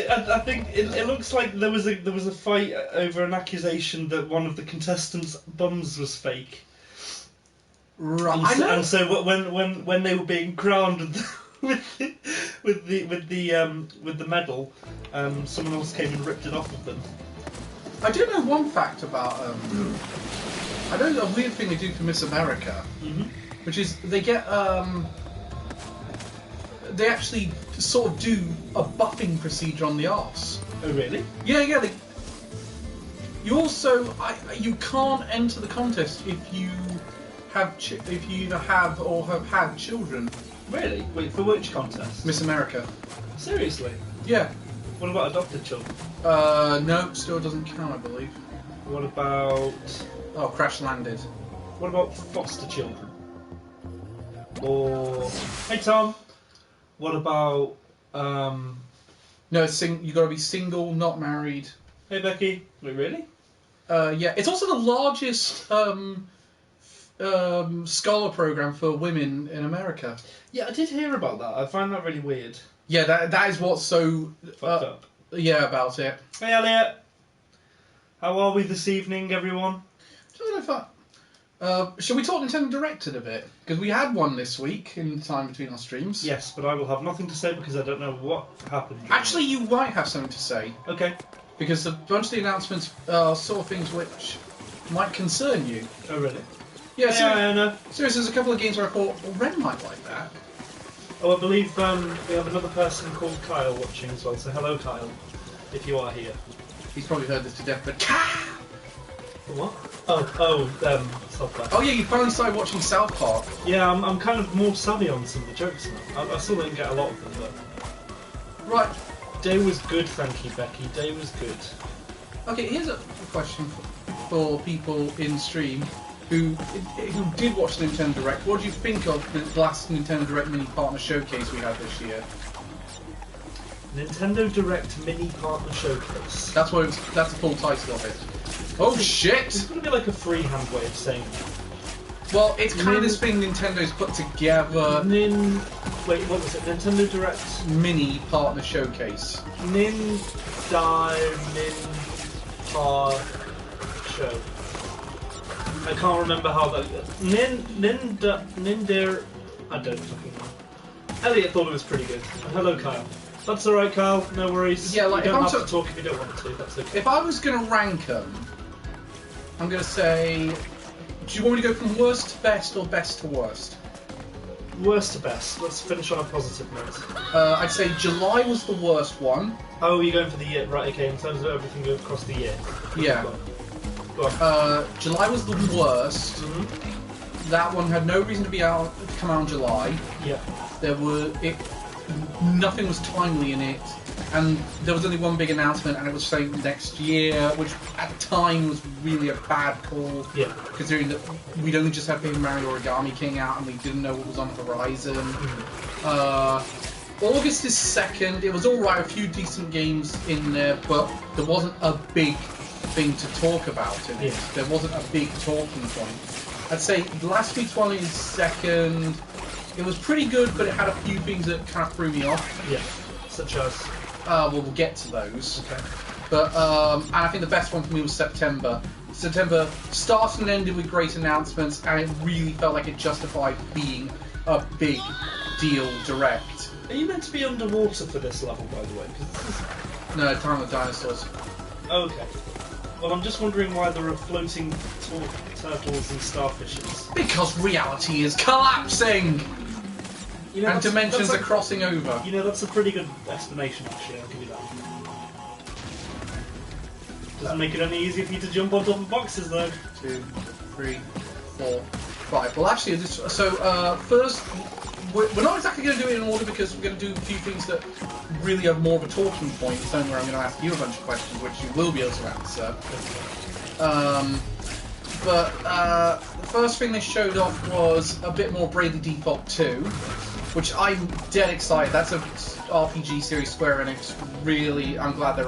I think it looks like there was a fight over an accusation that one of the contestants' bums was fake. Right. And so when they were being crowned with the medal, someone else came and ripped it off of them. I do know one fact about I know a weird thing they do for Miss America, which is they get they actually sort of do a buffing procedure on the arse. Oh really? Yeah. You also you can't enter the contest if you either have or have had children. Really? Wait, for which contest? Miss America. Seriously? Yeah. What about adopted children? No, still doesn't count, I believe. What about... Oh, Crash Landed. What about foster children? Or... Hey Tom! What about... No, you got to be single, not married. Hey Becky. Wait, really? Yeah, it's also the largest scholar program for women in America. Yeah, I did hear about that. I find that really weird. Yeah, that is what's so fucked up. Yeah, about it. Hey Elliot, how are we this evening, everyone? I don't know if shall we talk Nintendo Direct in a bit? Because we had one this week in the time between our streams. Yes, but I will have nothing to say because I don't know what happened. Actually, you might have something to say. Okay. Because a bunch of the announcements are sort of things which might concern you. Oh, really? Yeah, I know. Seriously, there's a couple of games where I thought, well, Ren might like that. Oh, I believe we have another person called Kyle watching as well, so hello Kyle, if you are here. He's probably heard this to death, but What? South Park. Oh yeah, you finally started watching South Park. Yeah, I'm kind of more savvy on some of the jokes now. I still don't get a lot of them, but... Right. Day was good, thank you, Becky. Day was good. Okay, here's a question for people in stream who did watch the Nintendo Direct. What do you think of the last Nintendo Direct mini partner showcase we had this year? Nintendo Direct mini partner showcase. That's what that's the full title of it. Oh shit! It's going to be like a freehand way of saying it. Well, it's kind of this thing Nintendo's put together. Wait, what was it? Nintendo Direct mini partner showcase. Part show. I can't remember how that. Ninder. I don't fucking know. Elliot thought it was pretty good. And hello, Kyle. That's alright, Kyle. No worries. Yeah, like you don't if have to talk if you don't want to. That's okay. If I was going to rank them, I'm going to say. Do you want me to go from worst to best or best to worst? Worst to best. Let's finish on a positive note. I'd say July was the worst one. Oh, you're going for the year. Right, okay, in terms of everything across the year. Yeah. Go on. July was the worst. Mm-hmm. That one had no reason to come out in July. Yeah. Nothing was timely in it. And there was only one big announcement, and it was saying next year, which at the time was really a bad call. Yeah. Considering that we'd only just had Paper Mario Origami King out, and we didn't know what was on the horizon. August is second. It was alright, a few decent games in there, but there wasn't a big thing to talk about in it. There wasn't a big talking point. I'd say last week's one is second. It was pretty good, but it had a few things that kind of threw me off. Yeah. Such as? Well, we'll get to those. Okay. But and I think the best one for me was September. September started and ended with great announcements, and it really felt like it justified being a big deal direct. Are you meant to be underwater for this level, by the way? No, Time of Dinosaurs. Okay. Well, I'm just wondering why there are floating turtles and starfishes. Because reality is collapsing! You know, and dimensions are crossing over. You know, that's a pretty good explanation, actually. I'll give you that. Doesn't make it any easier for you to jump on top of boxes, though. 2, 3, 4, 5. Well, actually, first, we're not exactly going to do it in order because we're going to do a few things that really have more of a talking point. It's only where I'm going to ask you a bunch of questions, which you will be able to answer. But the first thing they showed off was a bit more Bravely Default 2, which I'm dead excited. That's a RPG series Square Enix. Really, I'm glad they're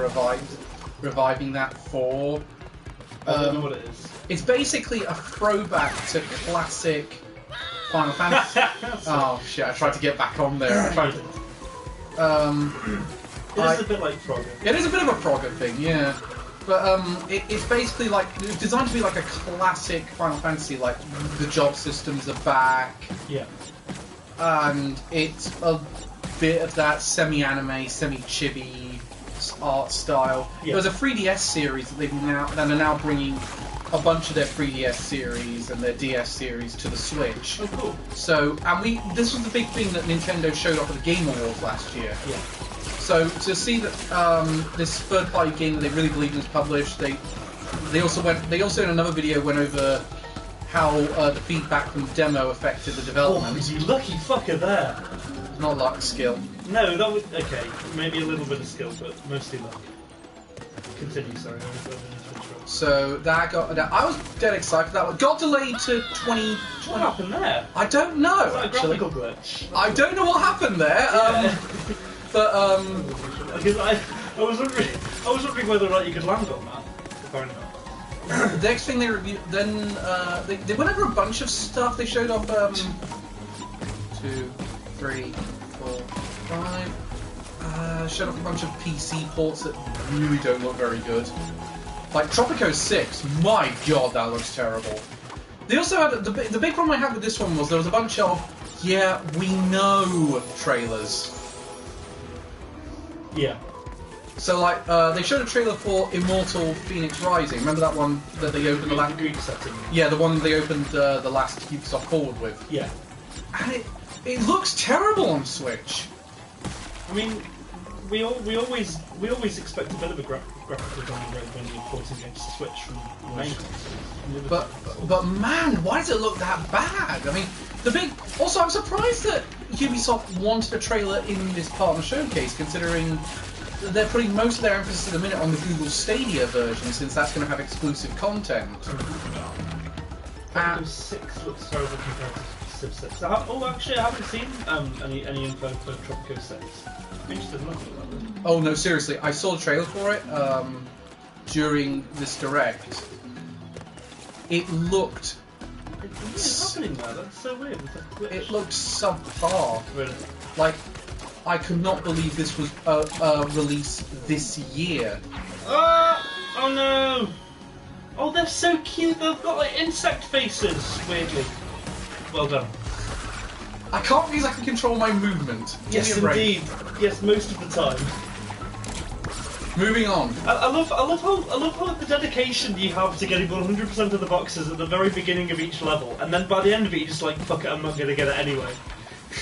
reviving that for. I don't know what it is. It's basically a throwback to classic Final Fantasy. Oh shit! I tried to get back on there. I tried to. It is a bit like Frogger. It is a bit of a Frogger thing, yeah. But it's basically like it's designed to be like a classic Final Fantasy. Like the job systems are back. Yeah. And it's a bit of that semi-anime, semi-chibi art style. Yeah. There was a 3DS series that are now bringing a bunch of their 3DS series and their DS series to the Switch. Oh, cool. So, and this was the big thing that Nintendo showed off at the Game Awards last year. Yeah. So to see that this third-party game that they really believe was published, they also in another video went over how the feedback from the demo affected the development. Oh, you lucky fucker there. Not luck, skill. No, that was okay. Maybe a little bit of skill, but mostly luck. Continue. Sorry, I was going to interrupt. So that I was dead excited for that one. Got delayed to 20. What happened there? I don't know. Is that actually, a graphical glitch? I don't know what happened there. Yeah. But because I was wondering whether or not you could land on that. Apparently not. the next thing they reviewed, then they went over a bunch of stuff. They showed off 2, 3, 4, 5. Showed off a bunch of PC ports that really don't look very good. Like Tropico 6, my god, that looks terrible. They also had the big problem I had with this one was there was a bunch of we know trailers. Yeah. So like they showed a trailer for Immortal Phoenix Rising. Remember that one that they opened the last Greek setting. Yeah, the one they opened the last Ubisoft Forward with. Yeah. And it looks terrible on Switch. I mean, we always expect a bit of a graphical downgrade when you're porting games to Switch from the main console. But man, why does it look that bad? I mean, also I'm surprised that Ubisoft wanted a trailer in this partner showcase, considering they're putting most of their emphasis at the minute on the Google Stadia version, since that's going to have exclusive content. Tropico 6 looks terrible compared to Civ 6. Actually, I haven't seen any info for Tropico 6. I'm interested in looking at that. Oh no, seriously, I saw the trailer for it during this direct. It looked. What's happening there? That's so weird. It looked subpar. Really? Like, I could not believe this was a release this year. Oh no! Oh, they're so cute. They've got like insect faces. Weirdly. Well done. I can't exactly control my movement. Yes, indeed. Yes, most of the time. Moving on. I love how the dedication you have to getting 100% of the boxes at the very beginning of each level, and then by the end of it, you're just like, fuck it, I'm not gonna get it anyway.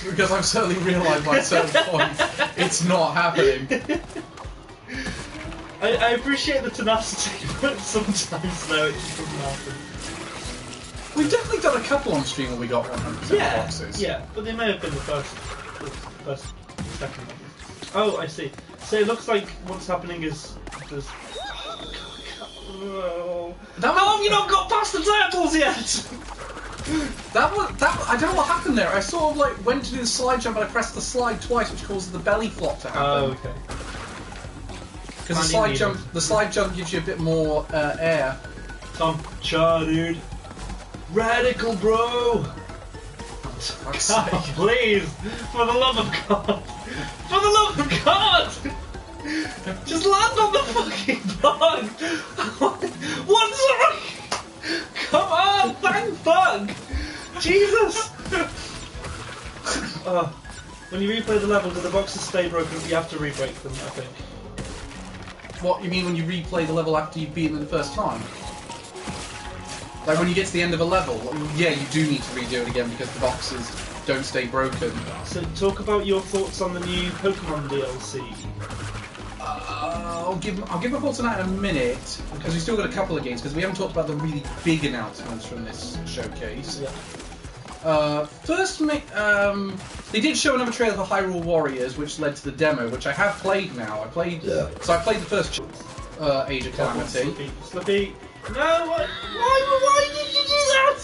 Because I've certainly realised by a certain point, it's not happening. I appreciate the tenacity, but sometimes no, it just doesn't happen. We've definitely done a couple on stream where we got 100% boxes. Yeah, but they may have been the second one. Oh, I see. So it looks like what's happening is there's. Oh, how have you not got past the turtles yet? I don't know what happened there. I sort of like went to do the slide jump and I pressed the slide twice, which causes the belly flop to happen. Oh, okay. Because the slide jump gives you a bit more air. Tom, cha, dude. Radical, bro. God, please, for the love of God, for the love of God, just land on the fucking bug. What's wrong? Come on, thank fuck! Jesus! When you replay the level, do the boxes stay broken? You have to re-break them, I think. What, you mean when you replay the level after you've beaten it the first time? Like when you get to the end of a level, yeah, you do need to redo it again because the boxes don't stay broken. So talk about your thoughts on the new Pokemon DLC. I'll give my thoughts on that in a minute, because we've still got a couple of games, because we haven't talked about the really big announcements from this showcase. Yeah. First, they did show another trailer for Hyrule Warriors, which led to the demo, which I have played now. So I played the first Age of Calamity. Slippy. No, why did you do that?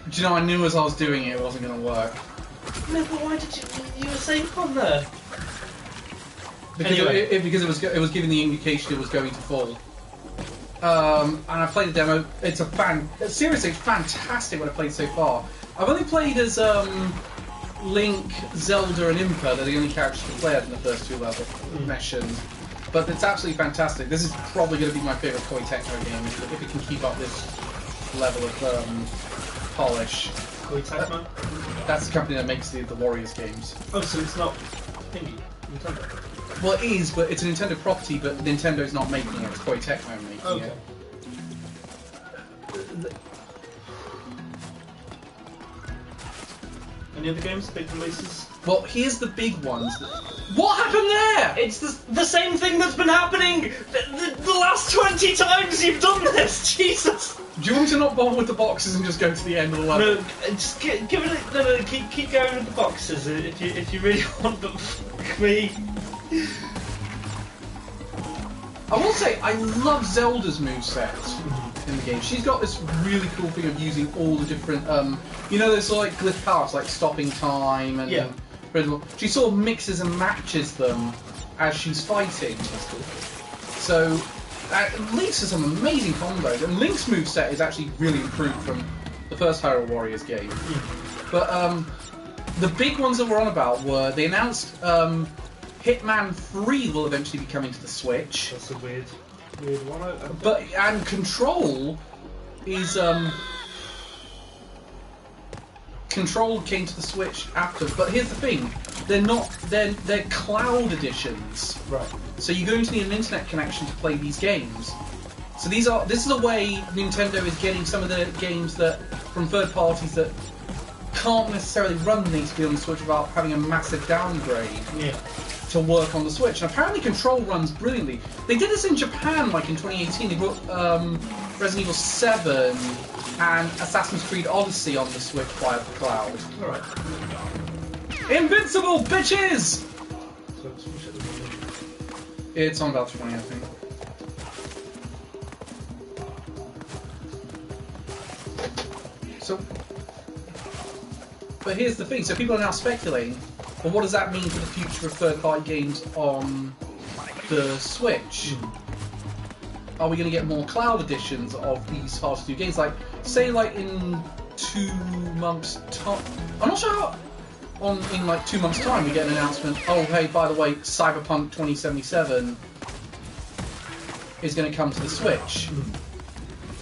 Do you know, I knew as I was doing it wasn't going to work. No, but why did you were safe on there? Because Anyway. because it was giving the indication it was going to fall. And I played the demo. Seriously, it's fantastic what I played so far. I've only played as Link, Zelda, and Impa, they're the only characters you can play as in the first 2 level missions. But it's absolutely fantastic. This is probably going to be my favourite Koei Tecmo game if it can keep up this level of polish. Koei Tecmo? That's the company that makes the Warriors games. Oh, so it's not thingy, Nintendo? Well, it is, but it's a Nintendo property, but Nintendo's not making it. It's Koei Tecmo making it. Any other games, big releases? Well, here's the big ones. What happened there? It's the same thing that's been happening the last 20 times you've done this, Jesus! Do you want me to not bother with the boxes and just go to the end of the level? No, just give it. No, keep going with the boxes if you really want. But fuck me. I will say I love Zelda's moveset in the game. She's got this really cool thing of using all the different, you know, there's like glyph powers like stopping time and. Yeah. She sort of mixes and matches them as she's fighting. That's cool. So. Link's has some amazing combos, and Link's moveset is actually really improved from the first Hyrule Warriors game. But the big ones that we're on about were, they announced Hitman 3 will eventually be coming to the Switch. That's a weird one. And Control is Control came to the Switch after, but here's the thing, they're cloud editions. Right. So you go into an internet connection to play these games. So this is a way Nintendo is getting some of the games that from third parties that can't necessarily run these to be on the Switch without having a massive downgrade to work on the Switch. And apparently Control runs brilliantly. They did this in Japan like in 2018. They brought Resident Evil 7 and Assassin's Creed Odyssey on the Switch via the cloud. Alright. Invincible, bitches! It's on about 20, I think. So, but here's the thing. So people are now speculating, well, what does that mean for the future of third-party games on the Switch? Are we going to get more cloud editions of these hard-to-do games? Like, say, like in 2 months' time. I'm not sure how. In like 2 months' time, we get an announcement. Oh, hey, by the way, Cyberpunk 2077 is going to come to the Switch.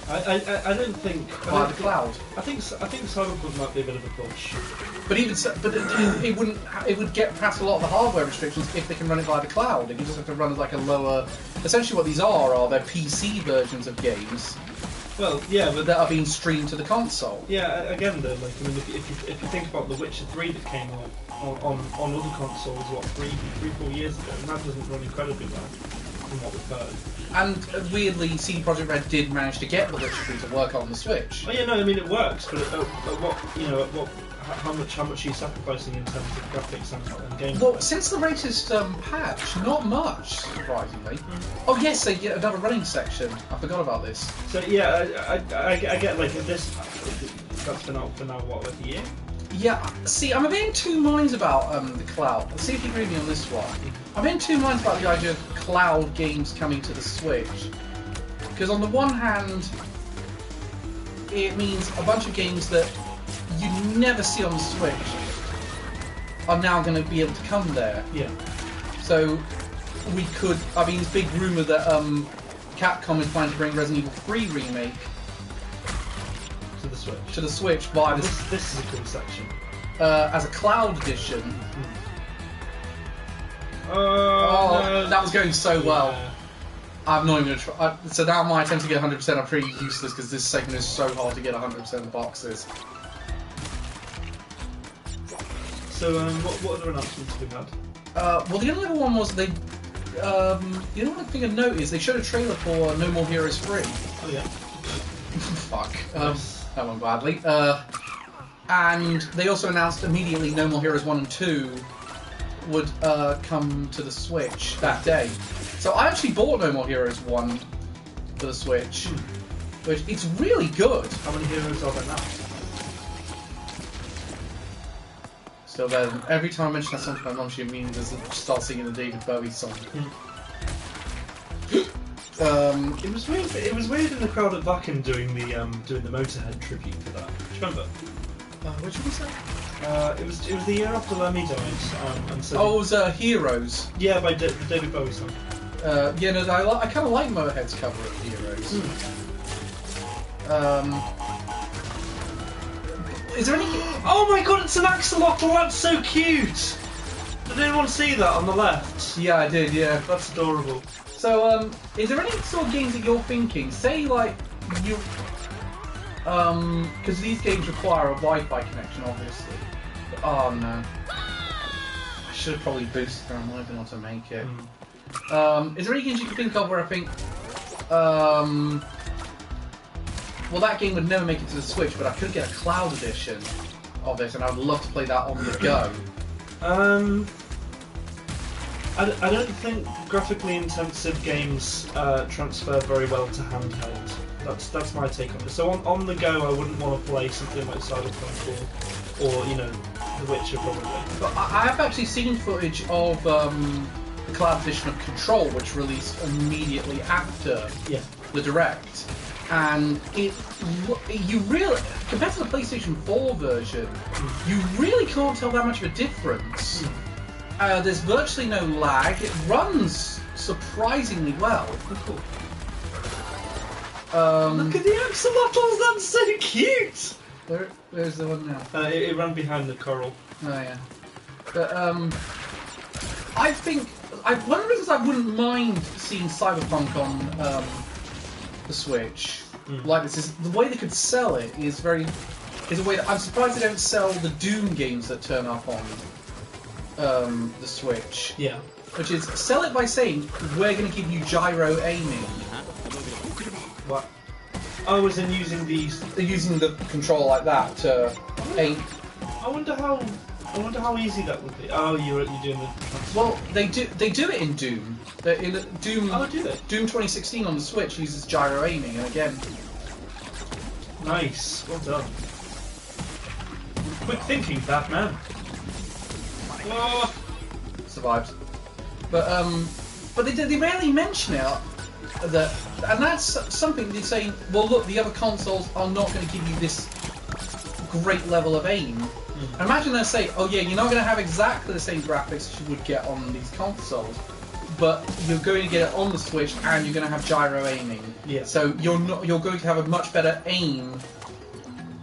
I don't think Via the cloud. I think Cyberpunk might be a bit of a push. But even so, it wouldn't. It would get past a lot of the hardware restrictions if they can run it via the cloud. You just have to run it like a lower. Essentially, what these are their PC versions of games. Well, yeah, but that are being streamed to the console. Yeah, again, though, like I mean, if you think about The Witcher 3 that came out on other consoles, what 4 years ago, and that doesn't run incredibly well, from what we've heard. And weirdly, CD Projekt Red did manage to get The Witcher 3 to work on the Switch. Oh yeah, no, I mean it works, but at what how much are you sacrificing in terms of graphics and gameplay? Well, since the latest patch, not much, surprisingly. Oh yes, they get another running section. I forgot about this. So yeah, I get like this. That's been out for now what, like a year? Yeah. See, I'm a bit in 2 minds about the cloud. Let's see if you agree with me on this one. I'm in 2 minds about the idea of cloud games coming to the Switch, because on the one hand, it means a bunch of games that you never see on the Switch are now going to be able to come there. Yeah. So we could. I mean, it's big rumor that Capcom is planning to bring Resident Evil 3 remake to the Switch. To the Switch via this is a cool section. As a cloud edition. No. That was going so well. I'm not even going to try. So now my attempt to get 100% are pretty useless because this segment is so hard to get 100% of the boxes. So, what other announcements have we had? Well, the only other one was they. The only thing of note is they showed a trailer for No More Heroes 3. Oh yeah. Fuck. That went badly. And they also announced immediately No More Heroes 1 and 2 would come to the Switch that day. So I actually bought No More Heroes 1 for the Switch, which it's really good. How many heroes are there now? So then, every time I mention that song to my mum, she immediately starts singing the David Bowie song. It was weird. It was weird in the crowd at Vacuum doing the Motorhead tribute to that. Do you remember? Which one was that? It was the year after Lemmy died, and so. Oh, it was Heroes. Yeah, by the David Bowie song. Yeah, no, I kind of like Motorhead's cover of Heroes. Is there any? Oh my god, it's an axolotl! That's so cute. Did anyone see that on the left? Yeah, I did. Yeah, that's adorable. So, is there any sort of games that you're thinking? Say, like you, because these games require a Wi-Fi connection, obviously. But, oh no, I should have probably boosted them. I might have been able to make it. Is there any games you can think of where I think, well, that game would never make it to the Switch, but I could get a cloud edition of it, and I would love to play that on the go. I don't think graphically intensive games transfer very well to handheld. That's my take on it. So on the go, I wouldn't want to play something like Cyberpunk or you know, The Witcher probably. But I have actually seen footage of the cloud edition of Control, which released immediately after the Direct. And you really, compared to the PlayStation 4 version, you really can't tell that much of a difference. There's virtually no lag. It runs surprisingly well. Look at the axolotls, that's so cute! Where's the one now? It ran behind the coral. Oh yeah. But I think one of the reasons I wouldn't mind seeing Cyberpunk on the Switch like this is the way they could sell it is a way that I'm surprised they don't sell the Doom games that turn up on the Switch. Yeah. Which is sell it by saying we're going to give you gyro aiming. What? Oh, as in using using the controller like that to aim. I wonder how easy that would be. Oh, you're doing the. Well, they do it in Doom. In Doom. Oh, do they? Doom 2016 on the Switch uses gyro aiming, and again. Nice. Well done. Quick thinking, Batman. Oh. Survives. But they rarely mention it. And that's something they're saying. Well, look, the other consoles are not going to give you this great level of aim. Imagine they say, "Oh yeah, you're not going to have exactly the same graphics as you would get on these consoles, but you're going to get it on the Switch, and you're going to have gyro aiming. Yeah. So you're going to have a much better aim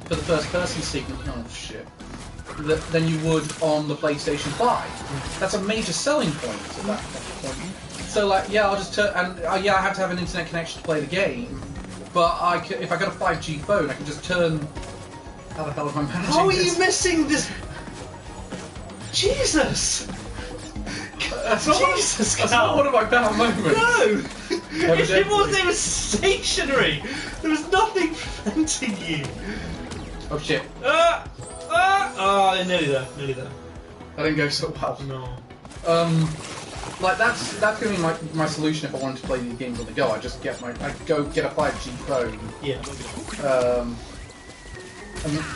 for the first-person sequence. Oh shit! Than you would on the PlayStation 5. That's a major selling point at that point. So like, yeah, I'll just turn and yeah, I have to have an internet connection to play the game, but if I got a 5G phone, I can just turn. How the hell am I managing How are this? you missing this? Jesus! That's Jesus, not one of my better moments. No! It was stationary! There was nothing preventing you! Oh shit. Nearly there. That didn't go so well. No. Like that's going to be my solution if I wanted to play these games on the go. I just I'd go get a 5G phone. Yeah.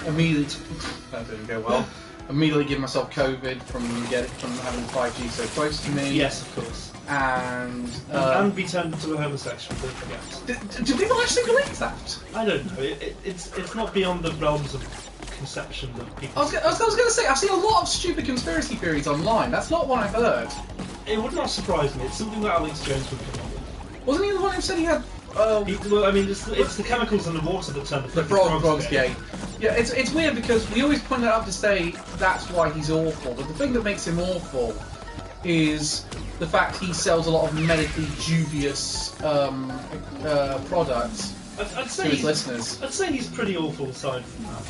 Immediately, that didn't go well. Immediately give myself COVID from having 5G so close to me. Yes, of course. And be turned into a homosexual. Don't forget. Do people actually believe that? I don't know. It's not beyond the realms of conception that people. I was going to say I've seen a lot of stupid conspiracy theories online. That's not one I've heard. It would not surprise me. It's something that Alex Jones would come up with. Wasn't he the one who said he had? Well, I mean, it's the chemicals in the water that turn the frogs gay. Yeah, it's weird because we always point that out to say that's why he's awful. But the thing that makes him awful is the fact he sells a lot of medically dubious products to his listeners. I'd say he's pretty awful aside from that.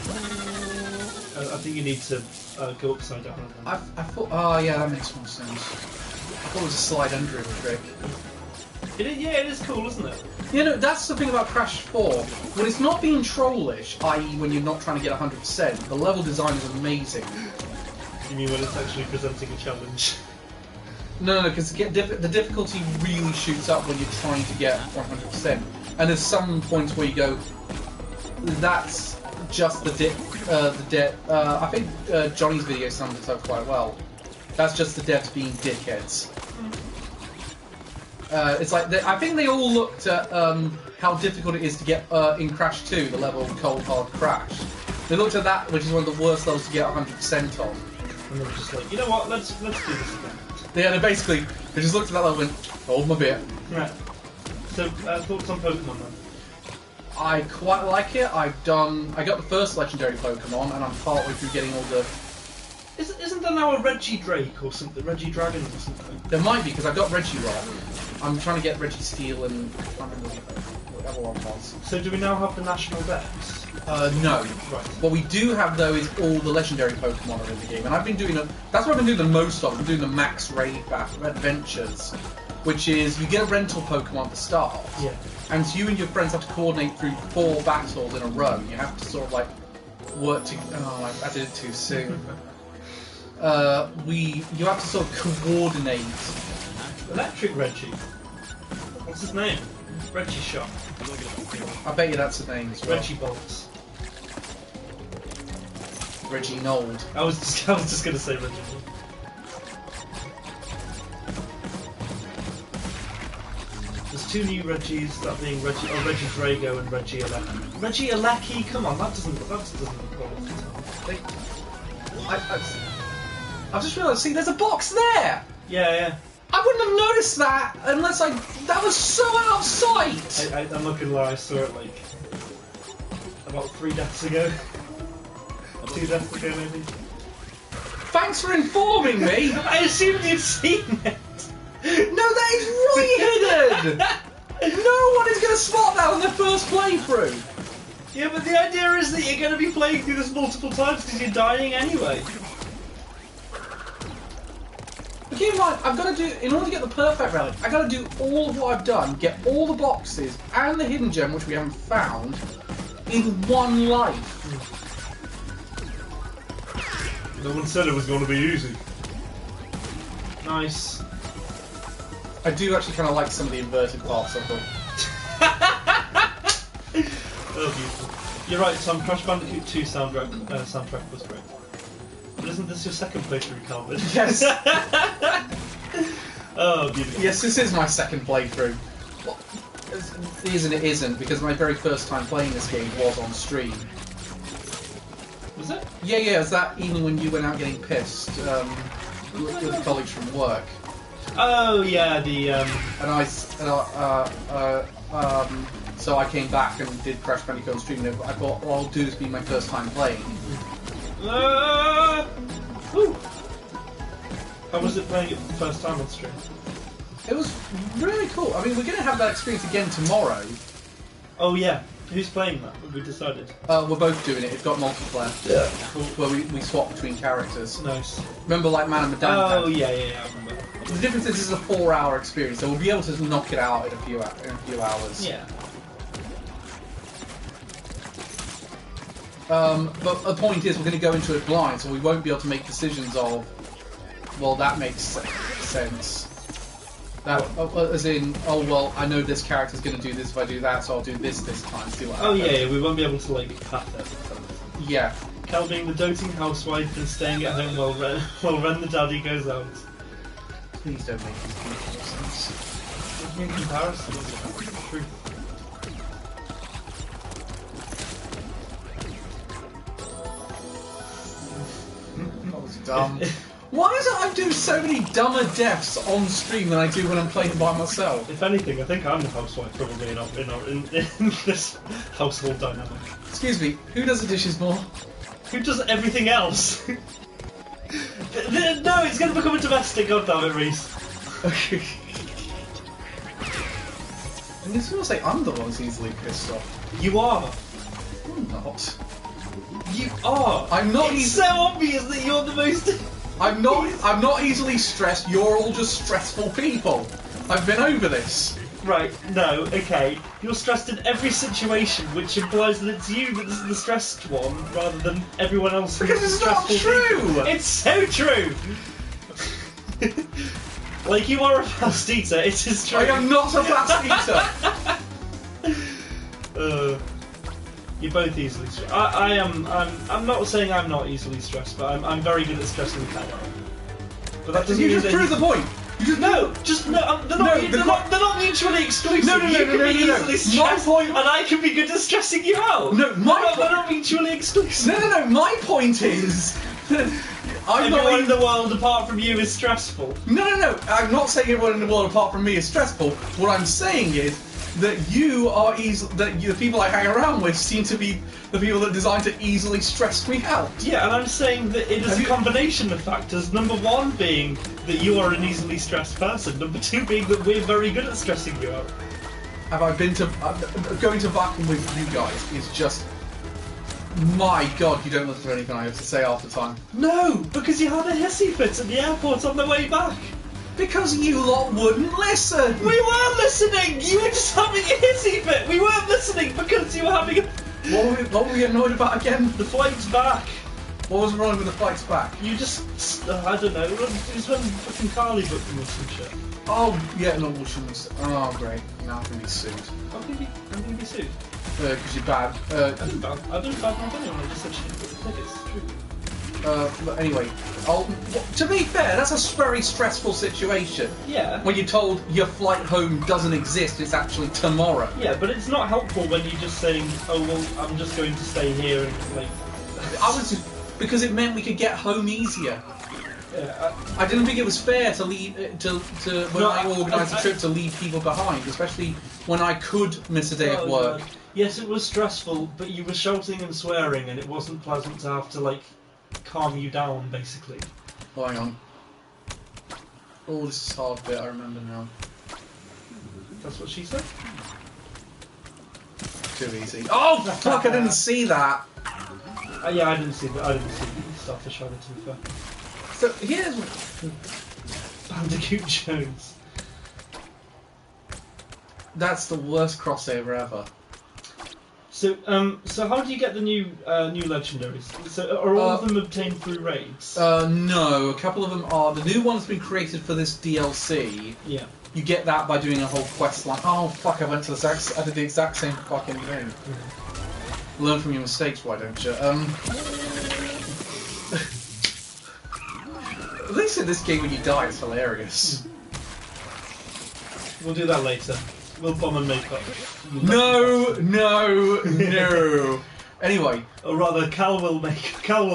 I think you need to go upside down. I thought, oh yeah, that makes more sense. I thought it was a slide under him trick. It is cool, isn't it? You know, that's the thing about Crash 4. When it's not being trollish, i.e. when you're not trying to get 100%, the level design is amazing. You mean when it's actually presenting a challenge? No, because the difficulty really shoots up when you're trying to get 100%. And there's some points where you go, that's just I think Johnny's video sums it up quite well. That's just the devs being dickheads. It's like I think they all looked at how difficult it is to get in Crash 2, the level Cold Hard Crash, They looked at that, which is one of the worst levels to get 100% on. And they were just like, you know what, let's do this again. Yeah, they just looked at that level and went, hold my beer. Right. So, thoughts on Pokemon then? I quite like it. I got the first legendary Pokemon, and I'm partway through getting all the... Isn't there now a Reggie Drake or something? Reggie Dragon or something? There might be, because I got Reggie Rock. I'm trying to get Reggie Steel and... I can't remember what other one was. So do we now have the national dex? No. Right. What we do have, though, is all the legendary Pokemon are in the game. And I've been doing that's what I've been doing the most of. I'm doing the Max Raid Adventures, which is you get a rental Pokemon at the start. Yeah. And so you and your friends have to coordinate through 4 battles in a row. You have to sort of like work to... Oh, I did it too soon. You have to sort of coordinate. Electric Reggie. What's his name? Reggie Shot. I bet you that's the name as well. Reggie Bolts. Reggie Nold. I was just gonna say Reggie. There's 2 new Reggies, that being Reggie Drago and Reggie Alecki. Reggie Alecki? Come on, that doesn't roll off the tongue. I've just realised, see, there's a box there! Yeah. I wouldn't have noticed that unless that was so out of sight! I'm not gonna lie, I saw it like about 3 deaths ago. 2 deaths ago maybe. Thanks for informing me! I assumed you'd seen it! No, that is right hidden! No one is going to spot that on their first playthrough! Yeah, but the idea is that you're going to be playing through this multiple times because you're dying anyway. Keep in mind, I've got to do, in order to get the perfect relic, I've got to do all of what I've done, get all the boxes and the hidden gem, which we haven't found, in 1 life. No one said it was going to be easy. Nice. I do actually kind of like some of the inverted parts of them. Oh, beautiful. You're right, Tom. Crash Bandicoot 2 soundtrack was great. But isn't this your second playthrough, Calvin? Yes. Oh, beautiful. Yes, this is my second playthrough. Well, it isn't, because my very first time playing this game was on stream. Was it? Yeah, it was that evening when you went out getting pissed with the colleagues from work. Oh yeah, the so I came back and did Crash Bandicoot on stream. And I thought, well, I'll do this being my first time playing. How was it playing it for the first time on stream? It was really cool. I mean, we're going to have that experience again tomorrow. Oh yeah. Who's playing that? Have we decided? We're both doing it. It's got multiplayer. Yeah. Cool. Where we swap between characters. Nice. Remember, like Man and Madame? Oh yeah, I remember. The difference is this is a 4-hour experience, so we'll be able to knock it out in a few hours. Yeah. But the point is, we're going to go into it blind, so we won't be able to make decisions of, well, that makes sense. That, as in, oh well, I know this character's going to do this if I do that, so I'll do this time. See what happens. Yeah, we won't be able to like path it. Yeah. Cal being the doting housewife and staying at home while Ren the daddy goes out. Please don't make these beautiful sense. What do you mean comparison? True. That was dumb. Why is it I do so many dumber deaths on stream than I do when I'm playing by myself? If anything, I think I'm the housewife probably in this household dynamic. Excuse me, who does the dishes more? Who does everything else? No, it's going to become a domestic, goddammit, Reese. Okay. And this will say I'm the one who's easily pissed off. You are. I'm not. You are. I'm not. It's so obvious that you're the most. I'm not easily stressed. You're all just stressful people. I've been over this. Right, no, okay. You're stressed in every situation, which implies that it's you that's the stressed one, rather than everyone else who's because it's not true! People. It's so true! Like, you are a fast eater, it is true. I am not a fast eater! You're both easily stressed. I'm not saying I'm not easily stressed, but I'm very good at stressing the cat. But that doesn't you mean just prove the point! They're not mutually exclusive. No. You can be easily stressed, My point, and I can be good at stressing you out. No, we're not mutually exclusive. No. My point is, Everyone in the world apart from you is stressful. No. I'm not saying everyone in the world apart from me is stressful. What I'm saying is that the people I hang around with seem to be the people that are designed to easily stress me out. Yeah, and I'm saying that it is a combination of factors. Number one being that you are an easily stressed person. Number two being that we're very good at stressing you out. Have I been to going to Vacuum with you guys is just, my God, you don't listen to anything I have to say half the time. No, because you had a hissy fit at the airport on the way back. Because you lot wouldn't listen. We weren't listening. You were just having a hissy fit. We weren't listening because you were having a... What were we annoyed about again? The flight's back. What was wrong with the flight's back? You just... I don't know. It was when fucking Carly booked them or some shit. Oh, yeah, no, we shouldn't. Oh, great. Now I'm going to be sued. I'm going to be sued. Because you're bad. I didn't badmouth anyone. I just said she didn't book the tickets. It's true. But anyway, to be fair, that's a very stressful situation. Yeah. When you're told your flight home doesn't exist, it's actually tomorrow. Yeah, but it's not helpful when you're just saying, oh, well, I'm just going to stay here and, like... Because it meant we could get home easier. Yeah, I didn't think it was fair to leave when I organised a trip to leave people behind, especially when I could miss a day of work. God. Yes, it was stressful, but you were shouting and swearing, and it wasn't pleasant to have to, like, calm you down, basically. Oh, hang on. Oh, this is a hard bit, I remember now. That's what she said? Too easy. Oh, fuck, I didn't see that! Yeah, I didn't see the Starfish either, to be fair. So, here's... Bandicoot Jones. That's the worst crossover ever. So how do you get the new legendaries? So are all of them obtained through raids? No, a couple of them are. The new one's been created for this DLC. Yeah. You get that by doing a whole quest line. Oh fuck! I did the exact same fucking thing. Mm-hmm. Learn from your mistakes, why don't you? At least in this game, when you die, it's hilarious. We'll do that later. We'll bomb and make up. No. Anyway. Or rather, Cal will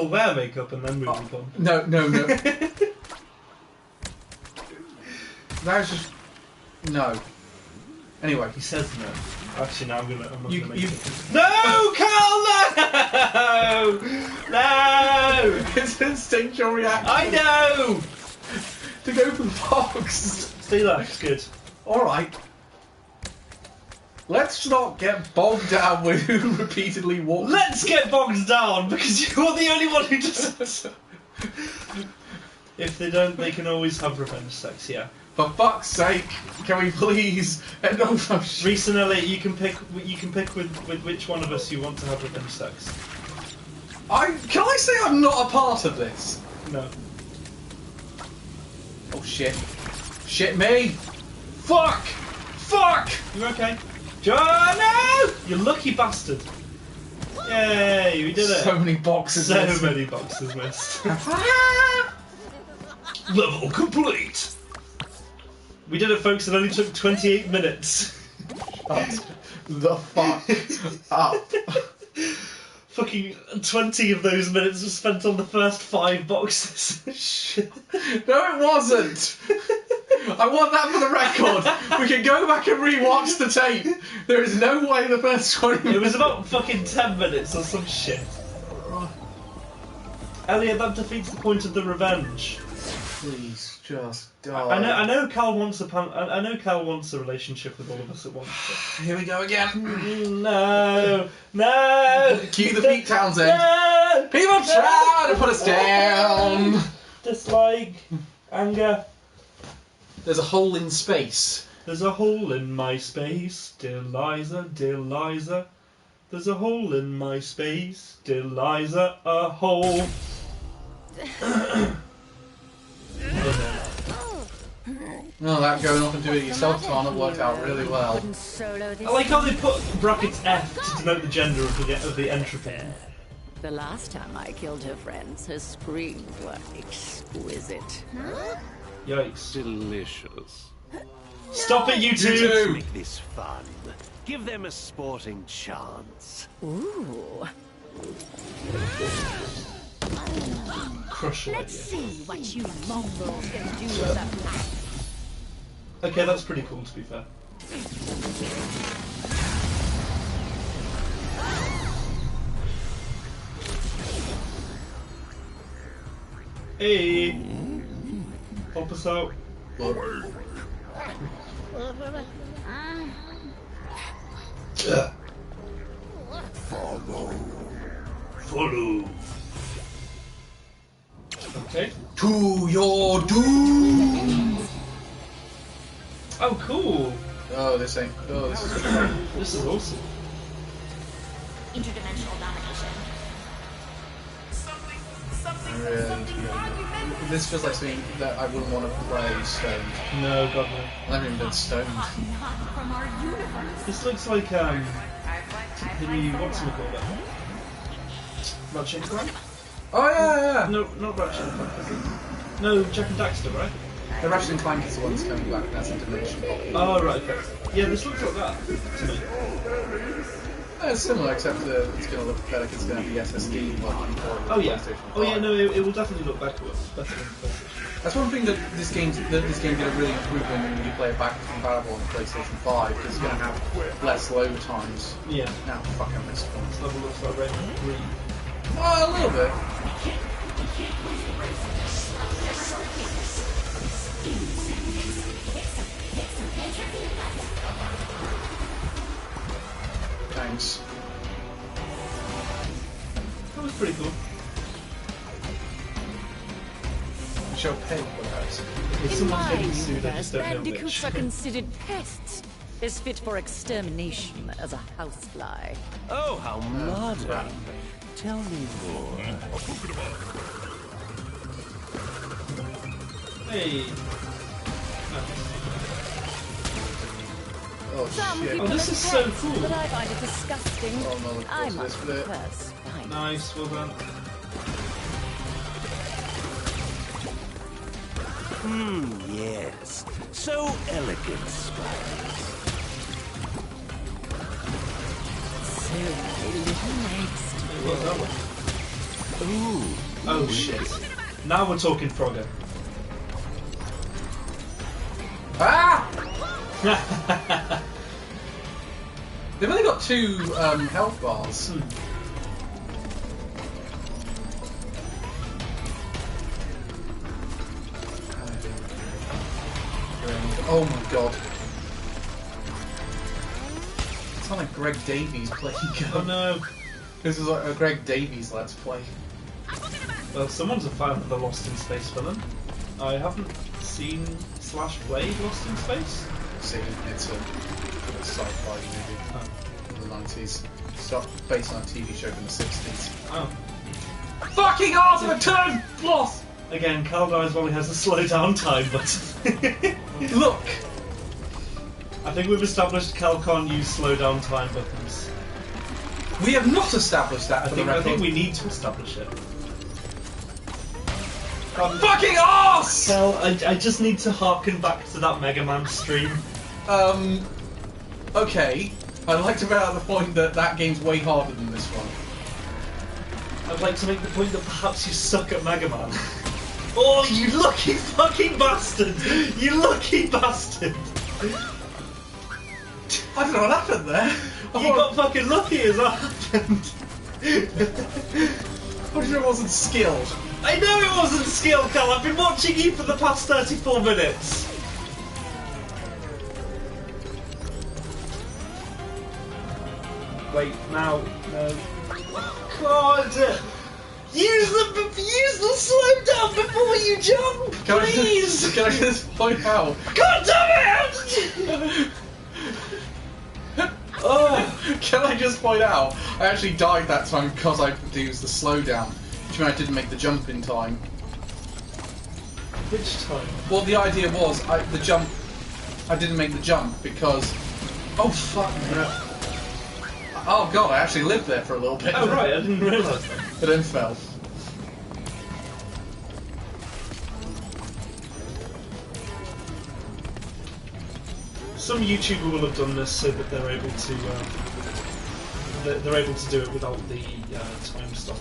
wear makeup and then we will bomb. No. That was just... No. Anyway. He says no. Actually, now I'm gonna make it. No, Cal, no! No! It's an instinctual reaction. I know! To go for the box. See that? It's good. Alright. Let's not get bogged down with who repeatedly walks. Let's get bogged down because you're the only one who doesn't. If they don't, they can always have revenge sex. Yeah. For fuck's sake, can we please? No, Recently, you can pick with which one of us you want to have revenge sex. Can I say I'm not a part of this? No. Oh shit. Shit me! Fuck! You're okay. No! You lucky bastard. Yay, we did it. So many boxes missed. Many boxes missed. Level complete. We did it, folks. It only took 28 minutes. Shut the fuck up. Fucking 20 of those minutes were spent on the first 5 boxes. Shit. No, it wasn't. I want that for the record. We can go back and rewatch the tape. There is no way the first 20 minutes... It was about fucking 10 minutes or some shit. Elliot, that defeats the point of the revenge. Please, just die. I know Cal wants a relationship with all of us at once. Here we go again. No. Cue the Pete Townsend. No. People try to put us down. Dislike, anger. There's a hole in space. There's a hole in my space, dear Liza, dear Liza. There's a hole in my space, dear Liza, a hole. Oh, that going off and doing it yourself, Tana, worked out really well. I like how they put brackets F to denote the gender of the entropy. The last time I killed her friends, her screams were exquisite. Yikes. Delicious. Stop it, you two! Make this fun. Give them a sporting chance. Ooh. Crush it. Let's see what you mongrels can do with a pack. Okay, that's pretty cool, to be fair. Hey! Help us out. Follow. Okay. To your doom! Oh, cool. Oh, this ain't. Oh, this is fun. This is awesome. Interdimensional domination. This feels like something that I wouldn't want to play stoned. No, God no. I haven't even been stoned. Not from our universe. This looks like the whatchamacallit? Ratchet and Clank? Oh yeah. No, not Ratchet and Clank, is it? No, Jack and Daxter, right? The Ratchet and Clank is the one that's coming back. That's a dimension copy. Oh right, okay. Yeah, this looks like that to me. It's similar, except that it's going to look better because it's going to have the SSD. Oh yeah. Oh yeah, no, it will definitely look better than PlayStation. That's one thing that this game did really improve when you play it back compatible on PlayStation 5, because it's going to have less load times. Yeah. Now, fuck, I missed one. This level looks like red and green. Oh, a little bit. Thanks. That was pretty cool. Show pay perhaps. If In someone's my getting sued, I universe, just don't know bandicoots which. are considered pests. Is fit for extermination as a housefly. Oh, how modern. Tell me more. Hey. Oh Some shit. people this are is so pests, cool. but I find it disgusting. Oh, no, look, I what's much this for it? prefer spiders. Nice, well done. Yes. So elegant, spiders. So many little legs. What's that one? Ooh. Oh shit. Now we're talking Frogger. Ah! They've only got 2 health bars. Oh my god. It's not like Greg Davies playing Oh no. This is like a Greg Davies Let's Play. Well, someone's a fan of the Lost in Space villain. I haven't seen / played Lost in Space. See, it's a sci-fi movie from the 90s. It's based on a TV show from the 60s. Oh. Fucking arse of a turn! Floss! Again, Carl dies while he has a slow down time button. Look! I think we've established Cal can't use slow down time buttons. We have not established that for the record. I think we need to establish it. Fucking arse! Cal, I just need to harken back to that Mega Man stream. Okay. I'd like to bring out the point that that game's way harder than this one. I'd like to make the point that perhaps you suck at Mega Man. Oh, you lucky fucking bastard! You lucky bastard! I don't know what happened there. You got fucking lucky as that happened. What do you know it wasn't skilled? I know it wasn't skill, Cal. I've been watching you for the past 34 minutes. Wait, now, no. Oh, God! Use the slow down before you jump, please. Can I just point out? God damn it! Oh, Can I just point out? I actually died that time because I used the slowdown, which meant I didn't make the jump in time. which time? Well, the idea was I didn't make the jump because. Oh fuck me! Oh god, I actually lived there for a little bit. Oh right, I didn't realise that. But then fell. some YouTuber will have done this so that they're able to do it without the time stop.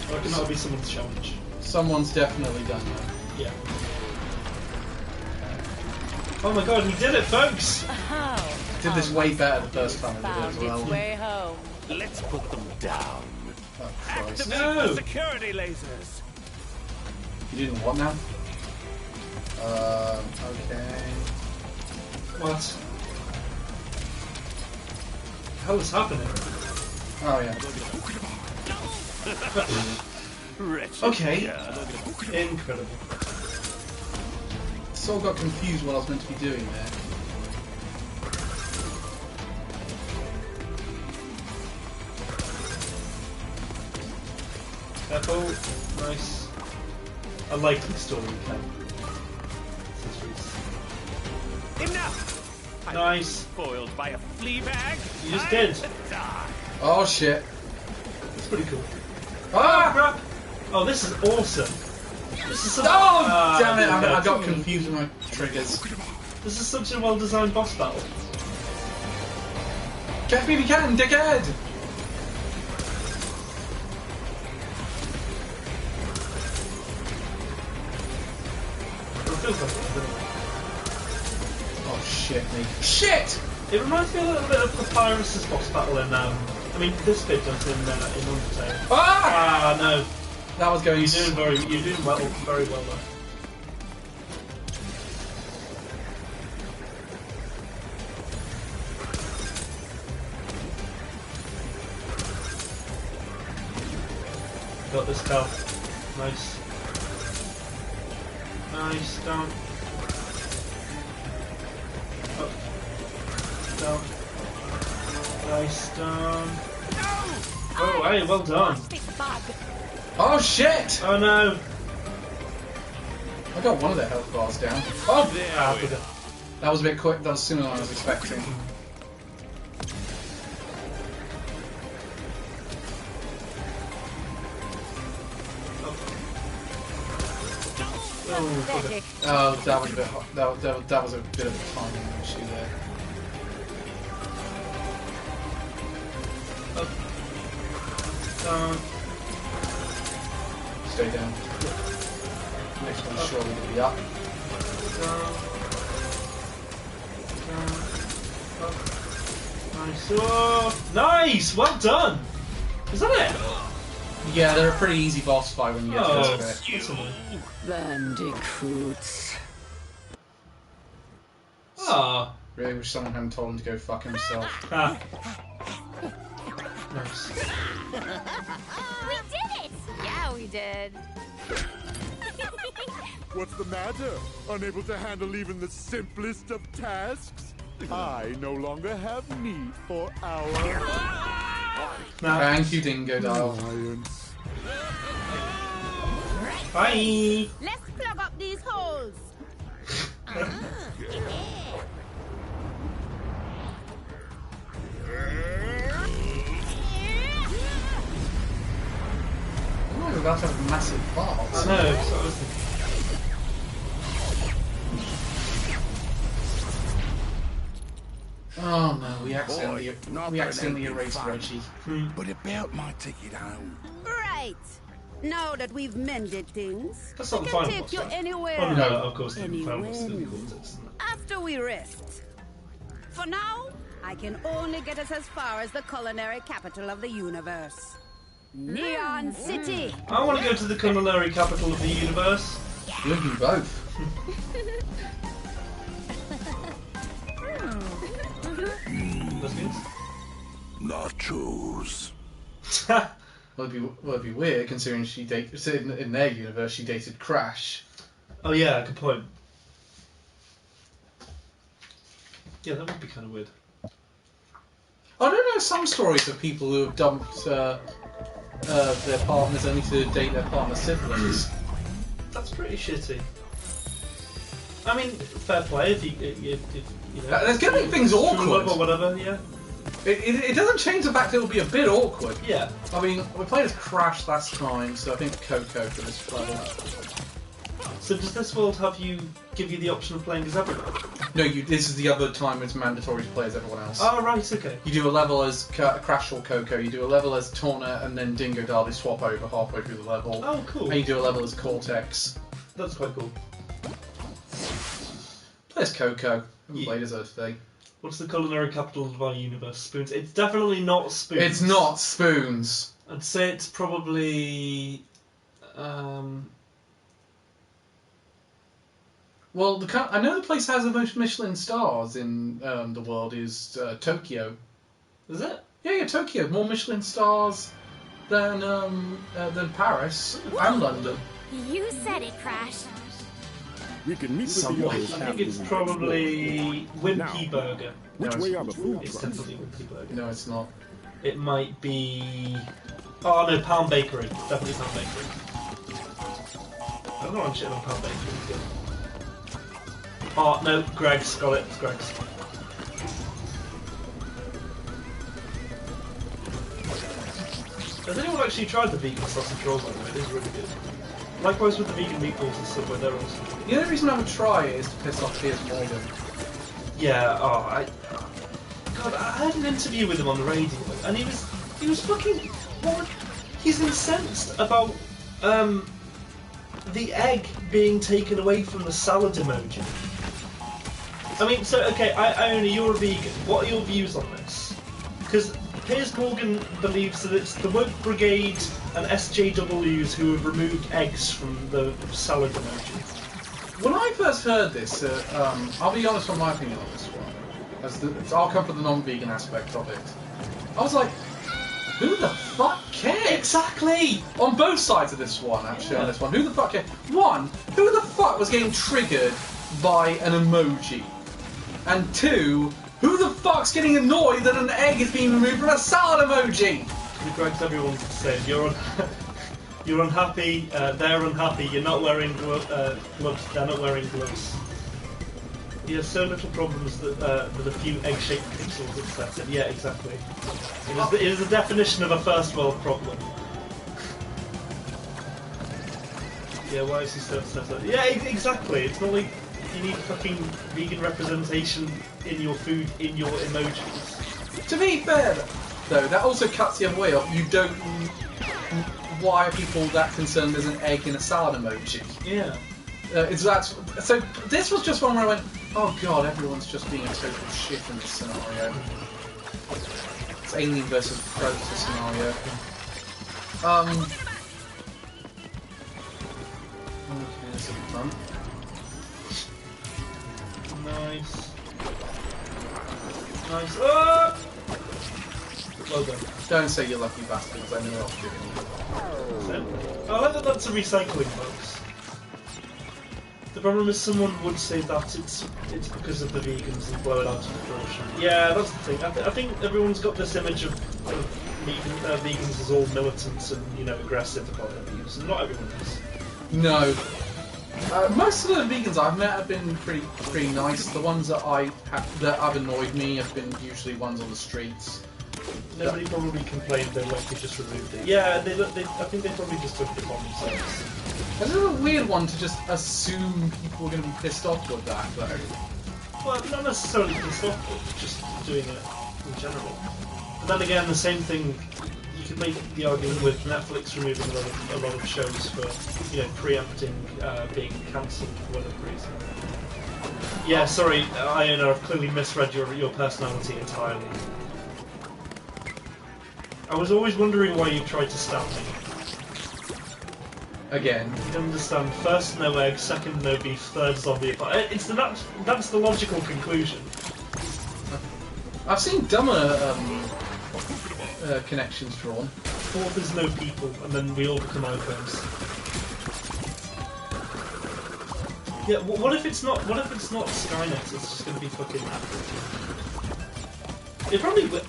I reckon that'll be someone's challenge. Someone's definitely done that. Yeah. Oh my god, he did it, folks! Did this way better the first time I did it Found as well. its way home. Let's put them down. Oh, Christ. Activate No. the security lasers. You doing what now? Okay. What? The hell is happening? Oh, yeah. Wretched Okay. girl. Incredible. Sort of got confused what I was meant to be doing there. Careful. Nice. I like the story, Ken. Enough! Nice. Spoiled by a flea bag. You just Time did. to die. Oh, shit. It's pretty cool. Ah! Crap! Oh, this is awesome. This is such Oh, damn it! I got confused. confused with my triggers. This is such a well-designed boss battle. Get me if you can, dickhead! It feels like it, doesn't it? Oh, shit, me. Shit! It reminds me a little bit of Papyrus's boss battle in, I mean, this bit does in Undertale. Ah! Ah, no. That was going. You're doing well, very well there. Got this cow. Nice. Nice, down. Up. Down. Nice, down. Oh, hey, well done. Oh, shit! Oh no. I got one of their health bars down. Oh! Ah, bugger. That was a bit quick. That was sooner than I was expecting. Oh, bugger. Oh, that was a bit. That was a bit of a timing issue there. Up. Down. Stay down. Next one's surely going to be up. Down. Down. Up. Nice. Oh, nice! Well done! Is that it? Yeah, they're a pretty easy boss fight when you get to Oh, this bit. that's annoying. Bandicoots. Ah. Really wish someone hadn't told him to go fuck himself. Ah. Nice. We did it! Yeah, we did. What's the matter? Unable to handle even the simplest of tasks? I no longer have need for our Nah. Thank you, Dingo Dial. alliance. Bye! Let's plug up these holes. Oh, we're about to have a massive fart. I know, that's what I was thinking. Oh no, we accidentally not erased fun. Reggie. But a belt might take it home. Right. Now that we've mended things, That's we not the can final take boss, you right? anywhere. Oh no, of course the Anywhere. final boss didn't call it, isn't it? After we rest. For now, I can only get us as far as the culinary capital of the universe. Neon City. I want to go to the culinary capital of the universe. You and me both. Lesbians? Nachos. Well, it'd be weird considering she dated in their universe. She dated Crash. Oh yeah, good point. Yeah, that would be kind of weird. I don't know some stories of people who have dumped their partners only to date their partner's siblings. That's pretty shitty. I mean, fair play if you know. That's gonna make things true awkward. love or whatever. Yeah. It doesn't change the fact that it'll be a bit awkward. Yeah. I mean, we played as Crash last time, so I think Coco for this level. So does this world give you the option of playing as everyone? No, this is the other time it's mandatory to play as everyone else. Oh, right, okay. You do a level as Crash or Coco, you do a level as Tawna, and then Dingo Darby swap over halfway through the level. Oh, cool. And you do a level as Cortex. That's quite cool. Play as Coco. I haven't played as her today. What's the culinary capital of our universe? Spoons. It's definitely not Spoons. It's not Spoons. I'd say it's probably... Well, I know the place has the most Michelin stars in the world is Tokyo. Is it? Yeah, Tokyo. More Michelin stars than Paris and London. You said it, Crash. We can meet with the Somewhat. others I after think it's we probably Wimpy Burger. Which way are the food It's trucks? definitely Wimpy Burger. No, it's not. It might be... Oh no, Pound Bakery. Definitely Pound Bakery. I don't know I'm shitting on Pound Bakery. Oh no, Greg's got it. It's Greg's. Has anyone actually tried the vegan sausage rolls? It is really good. Likewise with the vegan meatballs and stuff like that also. The only reason I would try it is to piss off Piers Morgan. Yeah. God, I had an interview with him on the radio, and he was fucking. What? He's incensed about the egg being taken away from the salad emoji. I mean, so okay, Iona, you're a vegan. What are your views on this? Because Piers Morgan believes that it's the Woke Brigade and SJWs who have removed eggs from the salad emoji. When I first heard this, I'll be honest on my opinion on this one. I'll come from the non-vegan aspect of it. I was like, who the fuck cares? Exactly! On both sides of this one, actually, on this one. Who the fuck cares? One, who the fuck was getting triggered by an emoji? And two, who the fuck's getting annoyed that an egg is being removed from a salad emoji? Greg's everyone's the same. You're unhappy, they're unhappy, you're not wearing gloves, they're not wearing gloves. He has so little problems that a few egg-shaped pixels accepted. Yeah, exactly. It is the definition of a first world problem. Yeah, why is he so upset? Yeah, exactly. It's not like you need fucking vegan representation in your food, in your emojis. To be fair, though, that also cuts the other way off. You don't... Why are people that concerned there's an egg in a salad emoji? Yeah. So this was just one where I went, oh god, everyone's just being a total shit in this scenario. It's Alien versus Predator scenario. Okay, that's a fun. Nice. Nice. Ah! Well done. Don't say you lucky bastard, because I know I'll shoot you. I like that that's a recycling box. The problem is someone would say that it's because of the vegans and blow it out of proportion. Yeah, that's the thing. I think everyone's got this image of vegans as all militants and aggressive about their views, and not everyone is. No. Most of the vegans I've met have been pretty nice. The ones that have annoyed me have been usually ones on the streets. Nobody probably complained they just removed it. Yeah, I think they probably just took it upon themselves. It's a weird one to just assume people are going to be pissed off with that, though. Well, not necessarily pissed off, but just doing it in general. But then again, the same thing, you could make the argument with Netflix removing a lot of shows for, preempting being cancelled for whatever reason. Yeah, sorry, Iona, I've clearly misread your personality entirely. I was always wondering why you tried to stab me. Again. You understand, first no egg, second no beef, third zombie. That's the logical conclusion. I've seen dumber connections drawn. Fourth is no people, and then we all become icons. Yeah, what if it's not Skynet? It's just going to be fucking. It's probably going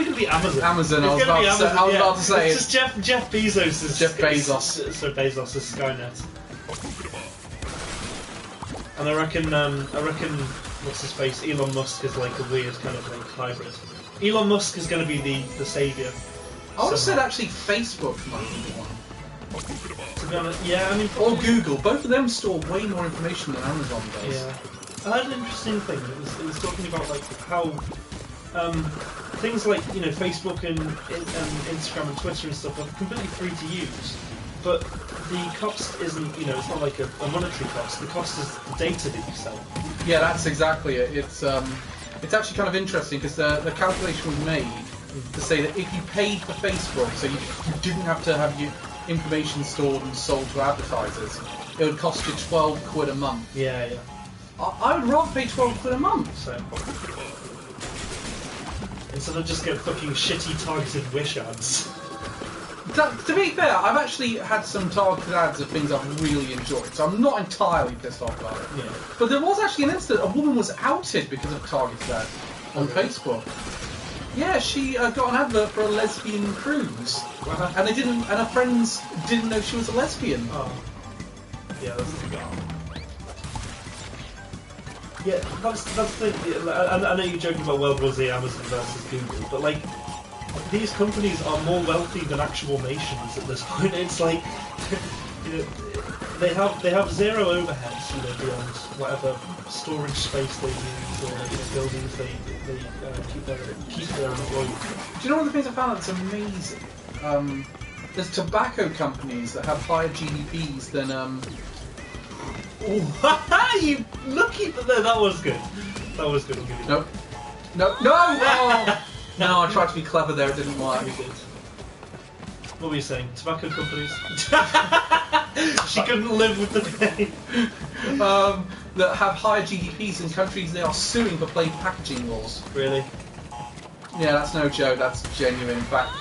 to be Amazon. Amazon. I was about to say. It's just Jeff Bezos. Jeff Bezos. So Bezos is Skynet. And I reckon what's his face? Elon Musk is like a weird kind of like hybrid. Elon Musk is going to be the savior. I would have said actually Facebook might be one. To be honest, yeah, I mean... Or Google. Both of them store way more information than Amazon does. Yeah. I had an interesting thing. It was talking about like how things like Facebook and Instagram and Twitter and stuff are completely free to use, but the cost isn't it's not like a monetary cost. The cost is the data that you sell. Yeah, that's exactly it. It's actually kind of interesting because the calculation was made to say that if you paid for Facebook, so you didn't have to have your information stored and sold to advertisers, it would cost you £12 a month. Yeah. I would rather pay 12 quid a month. So instead of just get fucking shitty targeted Wish ads. To be fair, I've actually had some targeted ads of things I've really enjoyed, so I'm not entirely pissed off about it. Yeah. But there was actually an incident, a woman was outed because of targeted ads on Facebook. Yeah, she got an advert for a lesbian cruise, and her friends didn't know she was a lesbian. Oh. Yeah, that's the thing. Yeah, that's the thing. I know you're joking about World War Z, Amazon versus Google, but like, these companies are more wealthy than actual nations at this point. It's like, they have zero overheads, beyond whatever storage space they use or buildings they keep their employees. Do you know one of the things I found that's amazing? There's tobacco companies that have higher GDPs than Oh, you lucky! That was good. That was good. Nope. No! Oh! No, I tried to be clever there. It didn't work. What were you saying? Tobacco companies? She couldn't live with the name. That have higher GDPs in countries they are suing for plain packaging laws. Really? Yeah, that's no joke. That's genuine. In fact,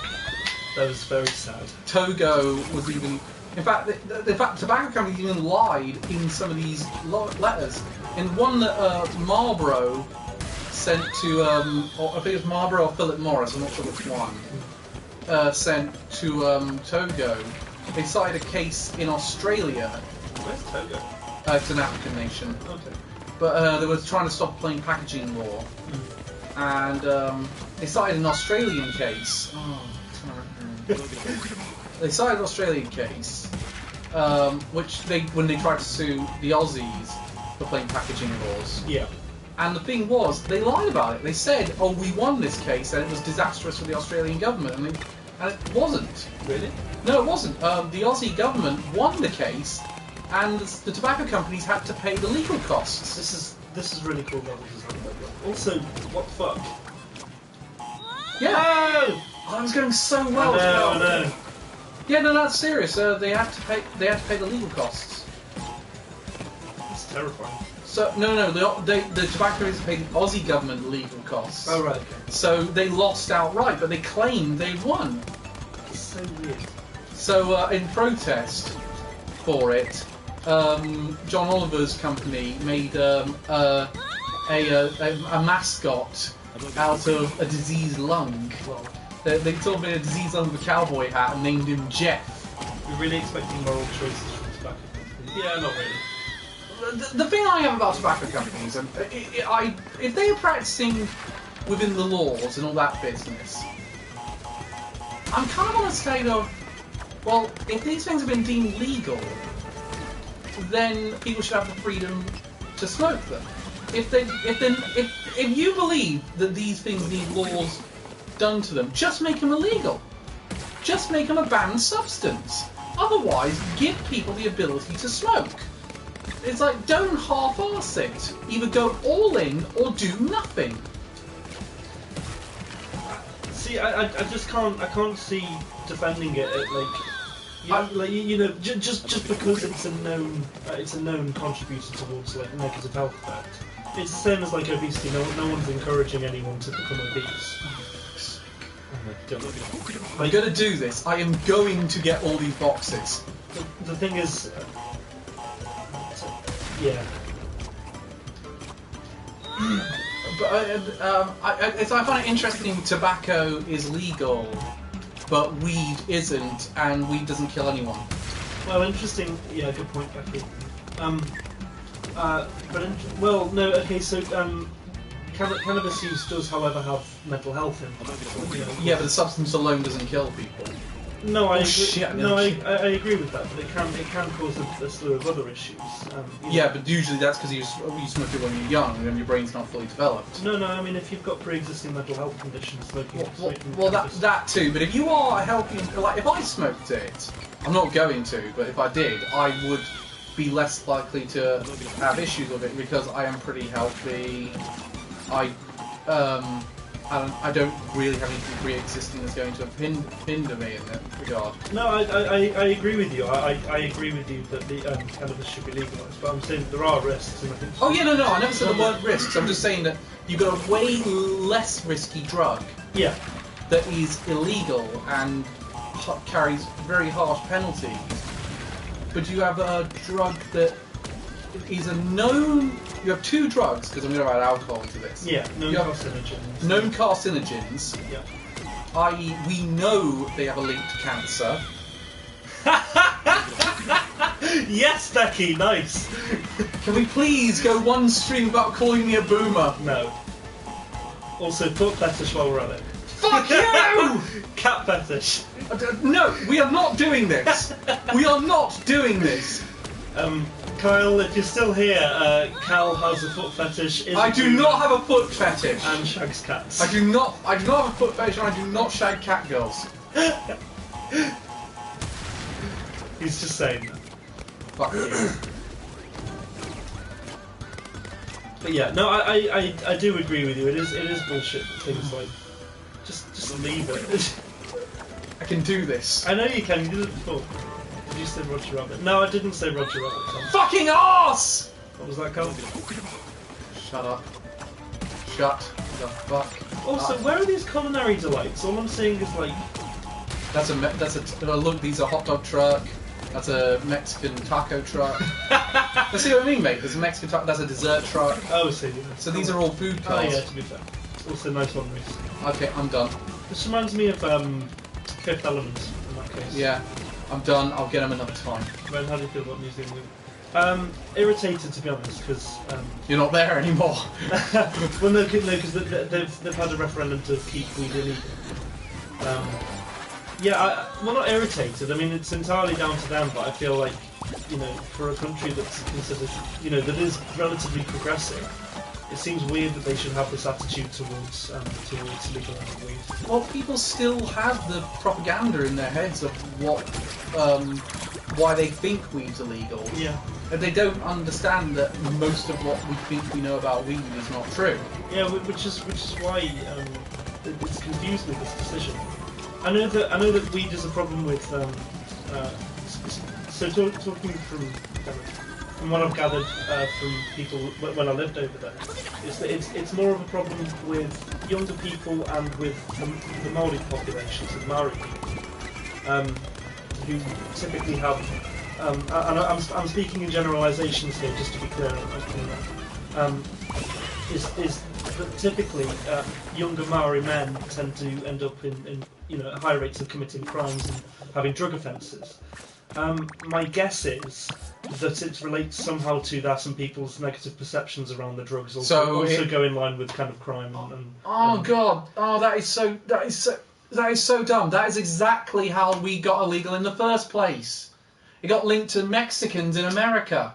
that was very sad. Togo was even. In fact, tobacco companies even lied in some of these letters. In one that Marlboro sent to, I think it was Marlboro or Philip Morris, I'm not sure which one, sent to Togo. They cited a case in Australia. Where's Togo? It's an African nation. Okay. But they were trying to stop plain packaging law. And they cited an Australian case. They cited an Australian case, which when they tried to sue the Aussies for plain packaging laws. Yeah. And the thing was, they lied about it. They said, "Oh, we won this case, and it was disastrous for the Australian government," and it wasn't. Really? No, it wasn't. The Aussie government won the case, and the tobacco companies had to pay the legal costs. This is really cool. Also, what the fuck? Yeah. No! I was going so well. I know. Yeah, no, that's serious. They had to pay the legal costs. That's terrifying. So no, the tobacco companies paid the Aussie government legal costs. Oh right. Okay. So they lost outright, but they claimed they won. That's so weird. So in protest for it, John Oliver's company made a mascot out of a diseased lung. Well, They sort of made a diseased lung with a cowboy hat and named him Jeff. you're really expecting moral choices from tobacco companies? Yeah, not really. The thing I have about tobacco companies, and if they are practicing within the laws and all that business, I'm kind of on a state of, well, if these things have been deemed legal, then people should have the freedom to smoke them. If you believe that these things need laws done to them, just make them illegal. Just make them a banned substance. Otherwise, give people the ability to smoke. It's like, don't half-arse it. Either go all in or do nothing. See, I just can't. I can't see defending it. Just because it's a known contributor towards like negative health effect. It's the same as like obesity. No one's encouraging anyone to become obese. I'm going to do this. I am going to get all these boxes. The thing is, yeah. But I find it interesting. Tobacco is legal, but weed isn't, and weed doesn't kill anyone. Well, interesting. Yeah, good point, Becky. No. Okay, so cannabis use does, however, have mental health impact. Yeah, but the substance alone doesn't kill people. No, I agree. Shit, No, I agree with that, but it can cause a slew of other issues. Yeah, but usually that's because you smoke it when you're young and your brain's not fully developed. No, I mean if you've got pre-existing mental health conditions, smoking. Well, that too. But if you are healthy, like if I smoked it, I'm not going to, but if I did, I would be less likely to have issues with it because I am pretty healthy. I don't really have anything pre-existing that's going to hinder me in that regard. No, I agree with you. I agree with you that the cannabis should be legalised, but I'm saying that there are risks. And I think Oh yeah, no, I never said the word risks. I'm just saying that you've got a way less risky drug that is illegal and carries very harsh penalties, but you have a drug that is a known. You have two drugs, because I'm going to add alcohol into this. Yeah, known carcinogens. Known carcinogens. Yeah. I.e., we know they have a link to cancer. Yes, Becky, nice. Can we please go one stream without calling me a boomer? No. Also, foot fetish while we're at it. Fuck you! Cat fetish. No, we are not doing this. We are not doing this. Kyle, if you're still here, Cal has a foot fetish. I do not have a foot fetish. And shags cats. I do not have a foot fetish, and I do not shag cat girls. He's just saying that. Fuck you. But yeah, no, I do agree with you. It is bullshit. Things like just leave it. I can do this. I know you can. You did it before. Did you say Roger Rabbit? No, I didn't say Roger Rabbit. Tom. Fucking arse! What was that called? Shut up. Shut the fuck Also, up. where are these culinary delights? All I'm seeing is like... That's a look, these are a hot dog truck. That's a Mexican taco truck. See what I mean, mate? There's a Mexican taco, that's a dessert truck. Oh, I see. Yeah. So these are all food Oh cars. yeah, to be fair. Also nice one, Reese. Okay, I'm done. This reminds me of Fifth Element, in that case. Yeah, I'm done. I'll get them another time. Ben, how do you feel about Museum Week? Irritated, to be honest, because... You're not there anymore. well, no, because they've had a referendum to keep weed illegal. Yeah, well, not irritated. I mean, it's entirely down to them, but I feel like, you know, for a country that's considered, you know, that is relatively progressive, it seems weird that they should have this attitude towards legalising weed. Well, people still have the propaganda in their heads of what, why they think weed's illegal. Yeah. And they don't understand that most of what we think we know about weed is not true. Yeah, which is why it's confused me, this decision. I know that weed is a problem with. So talking from what I've gathered from people when I lived over there, is that it's more of a problem with younger people and with the Maori populations, the Maori people, who typically have. And I'm speaking in generalisations here, just to be clear. Is that typically younger Maori men tend to end up in high rates of committing crimes and having drug offences. My guess is that it relates somehow to that and people's negative perceptions around the drugs also go in line with kind of crime God! Oh, that is so dumb. That is exactly how we got illegal in the first place. It got linked to Mexicans in America.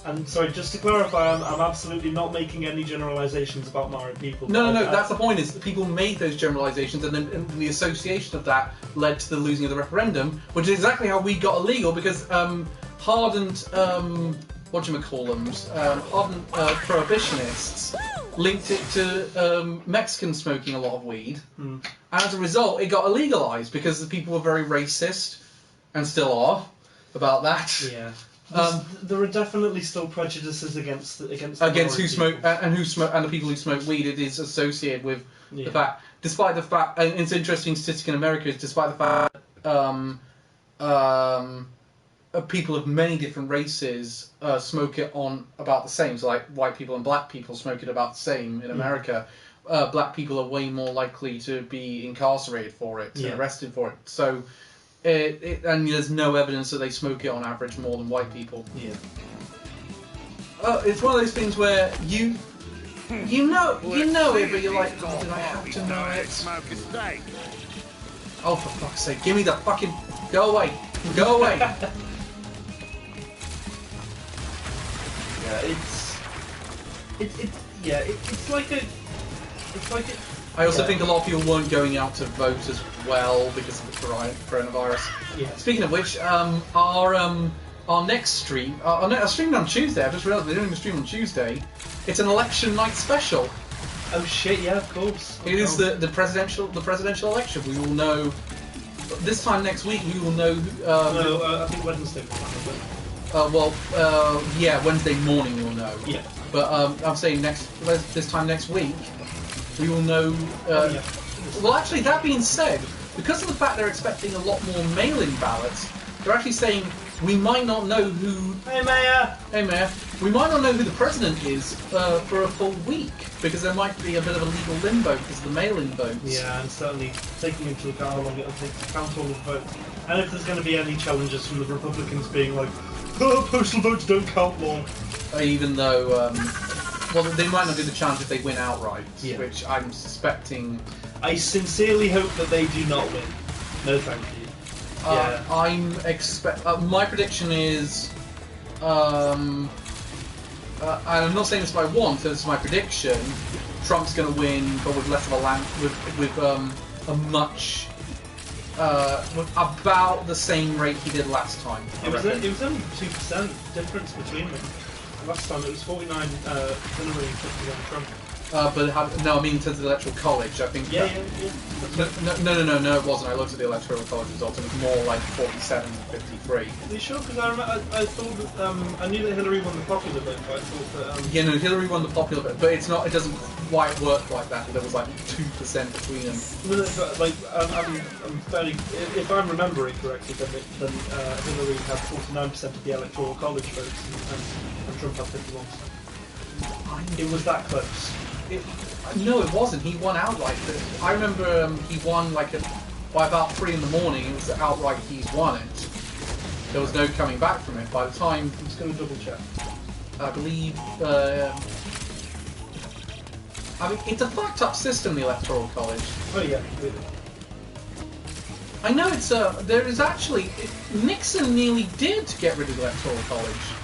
And sorry, just to clarify, I'm absolutely not making any generalisations about Maori people. No, that's the point, is that people made those generalisations and then the association of that led to the losing of the referendum, which is exactly how we got illegal, because hardened, hardened prohibitionists linked it to Mexicans smoking a lot of weed, and as a result it got illegalised because the people were very racist, and still are, about that. Yeah. There are definitely still prejudices against who smoke and the people who smoke weed. It is associated with the fact, despite the fact, and it's an interesting statistic in America, is despite the fact people of many different races smoke it on about the same. So like white people and black people smoke it about the same in America. Black people are way more likely to be incarcerated for it, and arrested for it. So. And there's no evidence that they smoke it on average more than white people. Yeah. It's one of those things where you know it, but you're like, oh, did I have to know it? Oh, for fuck's sake, give me the fucking... Go away! Go away! Yeah, it's like a... It's like a... I also think a lot of people weren't going out to vote as well because of the coronavirus. Yeah. Speaking of which, our next stream, our stream on Tuesday. I just realised we're doing a stream on Tuesday. It's an election night special. Oh shit! Yeah, of course. It is the presidential election. We will know this time next week. We will know. I think Wednesday. Yeah, Wednesday morning we'll know. Yeah. But I'm saying this time next week, we will know. Yeah. Well, actually, that being said, because of the fact they're expecting a lot more mail-in ballots, they're actually saying we might not know who. Hey, Mayor. Hey, Mayor. We might not know who the president is for a full week because there might be a bit of a legal limbo because of the mail-in votes. Yeah, and certainly taking into account how long it'll take to count all the votes, and if there's going to be any challenges from the Republicans being like, "Oh, postal votes don't count long." Even though, well, they might not do the challenge if they win outright, Yeah. which I'm suspecting. I sincerely hope that they do not win. No, thank you. Yeah. My prediction is, and I'm not saying this by one, so this is my prediction. Trump's going to win, but with less of a much, with about the same rate he did last time. It was only 2% difference between them. Last time it was 49 Hillary, 51 Trump. No, I mean in terms of the electoral college. I think. Yeah. No, it wasn't. I looked at the electoral college results, and it was more like 47-53. Are you sure? Because I thought that I knew that Hillary won the popular vote, but I thought that. Yeah, no, Hillary won the popular vote, but it's not. It doesn't quite work like that. There was like 2% between them. No, but like I'm fairly. If I'm remembering correctly, then Hillary had 49% of the electoral college votes, and Trump had 51. It was that close. No, it wasn't. He won outright. I remember he won like by about 3 in the morning. It was outright. He's won it. There was no coming back from it. By the time, I'm just going to double check. I believe. I mean, it's a fucked up system, the electoral college. Oh yeah. Really. I know it's there is actually Nixon nearly did get rid of the electoral college.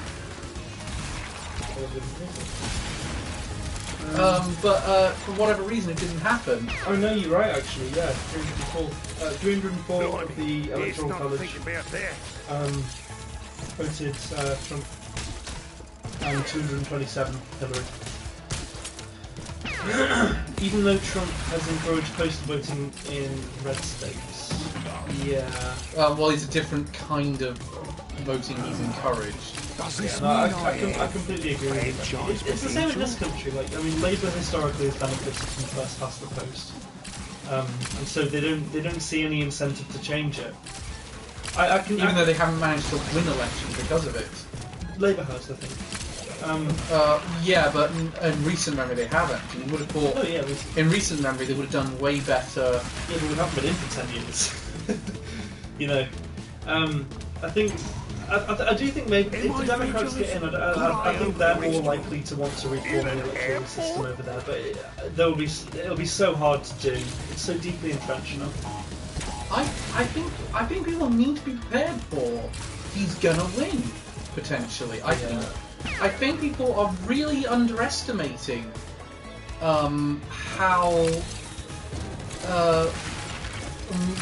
But for whatever reason, it didn't happen. Oh no, you're right. Actually, yeah, 304 of the electoral college voted Trump, and 227 Hillary. Even though Trump has encouraged postal voting in red states. Yeah. Well, it's a different kind of voting he's encouraged. Yeah, no, I completely agree with you. It's the same in this country. Like, I mean, Labour historically has benefited from first past the post, and so they don't see any incentive to change it. Even though they haven't managed to win elections because of it. Labour has, I think. Yeah, but in recent memory they haven't. You would have thought. Oh yeah. In recent memory they would have done way better. Yeah, but we haven't been in for 10 years. You know, I think. I do think maybe if the Democrats get in, I think they're more likely to want to reform the electoral system over there. But it'll be so hard to do. It's so deeply entrenched enough. I think people need to be prepared for. He's gonna win potentially. I think people are really underestimating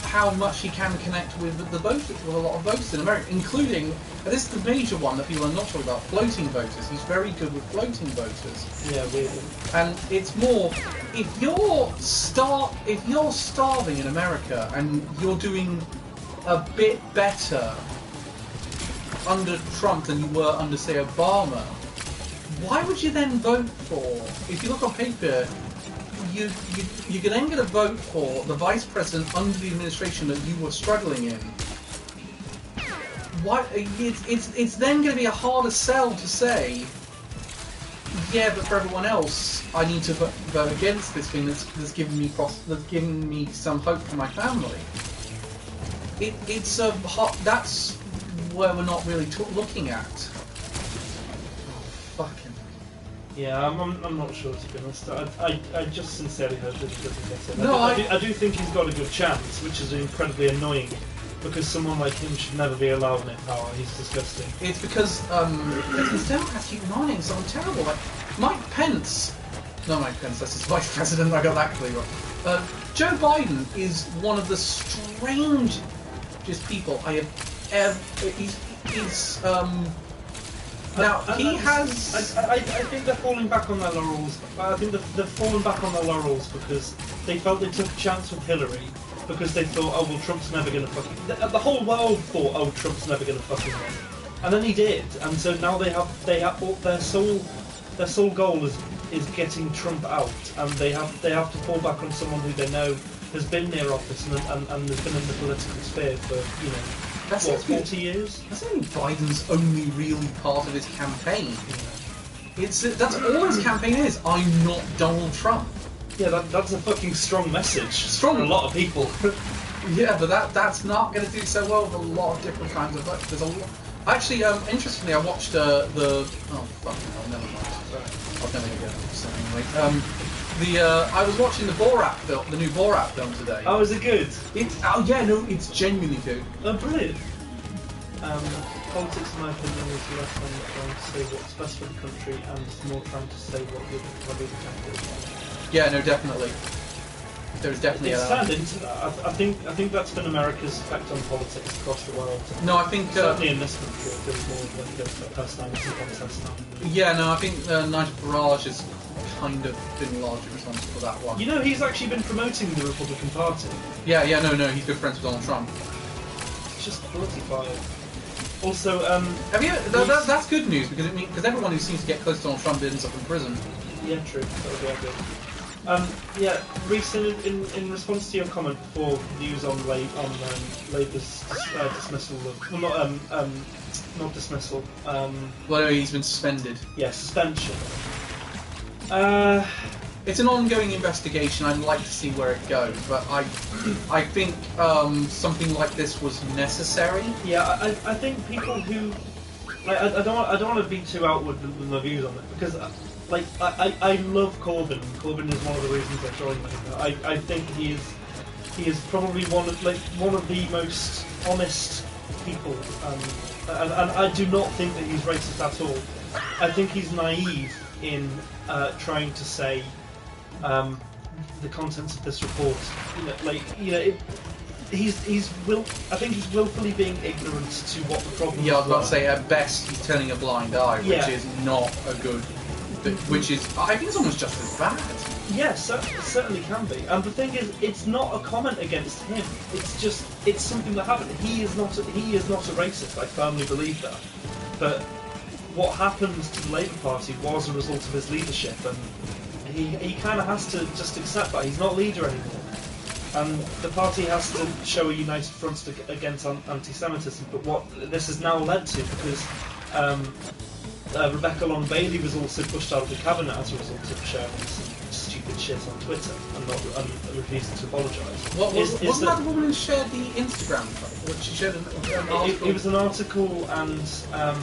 how much he can connect with the voters, with a lot of voters in America, including, this is the major one that people are not talking about, floating voters. He's very good with floating voters. Yeah, weirdly. And it's more, if you're starving in America and you're doing a bit better under Trump than you were under, say, Obama, why would you then vote for, if you look on paper, you can then get a vote for the vice president under the administration that you were struggling in. Why? It's then going to be a harder sell to say, yeah, but for everyone else, I need to vote against this thing that's given me some hope for my family. That's where we're not really looking at. Fucking. Yeah, I'm not sure, to be honest. I just sincerely hope that he doesn't get it. No, I do think he's got a good chance, which is incredibly annoying, because someone like him should never be allowed in power. He's disgusting. It's because these Democrats keep nominating someone terrible. Like Mike Pence. No, Mike Pence, that's his vice president. I got that clear. Joe Biden is one of the strangest people I have ever. I think they're falling back on their laurels. I think they're falling back on their laurels because they felt they took a chance with Hillary, because they thought, oh well, Trump's never going to fucking. The whole world thought, oh, Trump's never going to fucking win, and then he did, and so now they have their sole goal is getting Trump out, and they have to fall back on someone who they know has been near office and has been in the political sphere for 40 years. That's only Biden's only really part of his campaign. That's all his campaign is. I'm not Donald Trump. Yeah, that's a fucking strong message. Strong for a lot of people. Yeah, but that's not going to do so well with a lot of different kinds of votes. There's a lot. Actually, interestingly, I watched the. Oh fuck! No, never mind. I'll never get it. Anyway, I was watching the Borat film, the new Borat film today. Oh, is it good? It's genuinely good. Oh, brilliant. Politics, in my opinion, is less than trying to say what's best for the country and more trying to say what the country is. Yeah, no, definitely. There's definitely it's turned into that. I think that's been America's effect on politics across the world. No, I think certainly in this country it feels more like a personality contest now. Yeah, no, I think Nigel Farage has kind of been largely responsible for that one. You know, he's actually been promoting the Republican Party. Yeah, no, he's good friends with Donald Trump. It's just bloody fire. Also, have you? That's good news because everyone who seems to get close to Donald Trump ends up in prison. Yeah, true. That would be ideal. Recently, in response to your comment before, news on Labour's dismissal of... Well, not dismissal. Well, he's been suspended. Yeah, suspension. It's an ongoing investigation. I'd like to see where it goes, but I think something like this was necessary. Yeah, I think people who... I don't want to be too outward with my views on it, because... I love Corbyn. Corbyn is one of the reasons I joined Labour. I think he is probably one of the most honest people, and I do not think that he's racist at all. I think he's naive in trying to say the contents of this report. I think he's willfully being ignorant to what the problem is. Yeah, I was about to say at best he's turning a blind eye, which is not a good. Which is, I think it's almost just as bad. Yes, it certainly can be. And the thing is, it's not a comment against him. It's something that happened. He is not a racist. I firmly believe that. But what happened to the Labour Party was a result of his leadership, and he kind of has to just accept that he's not leader anymore. And the party has to show a united front against anti-Semitism. But what this has now led to, because. Rebecca Long Bailey was also pushed out of the cabinet as a result of sharing some stupid shit on Twitter and refusing to apologise. Wasn't that the woman who shared the Instagram? She shared an article. It was an article, and I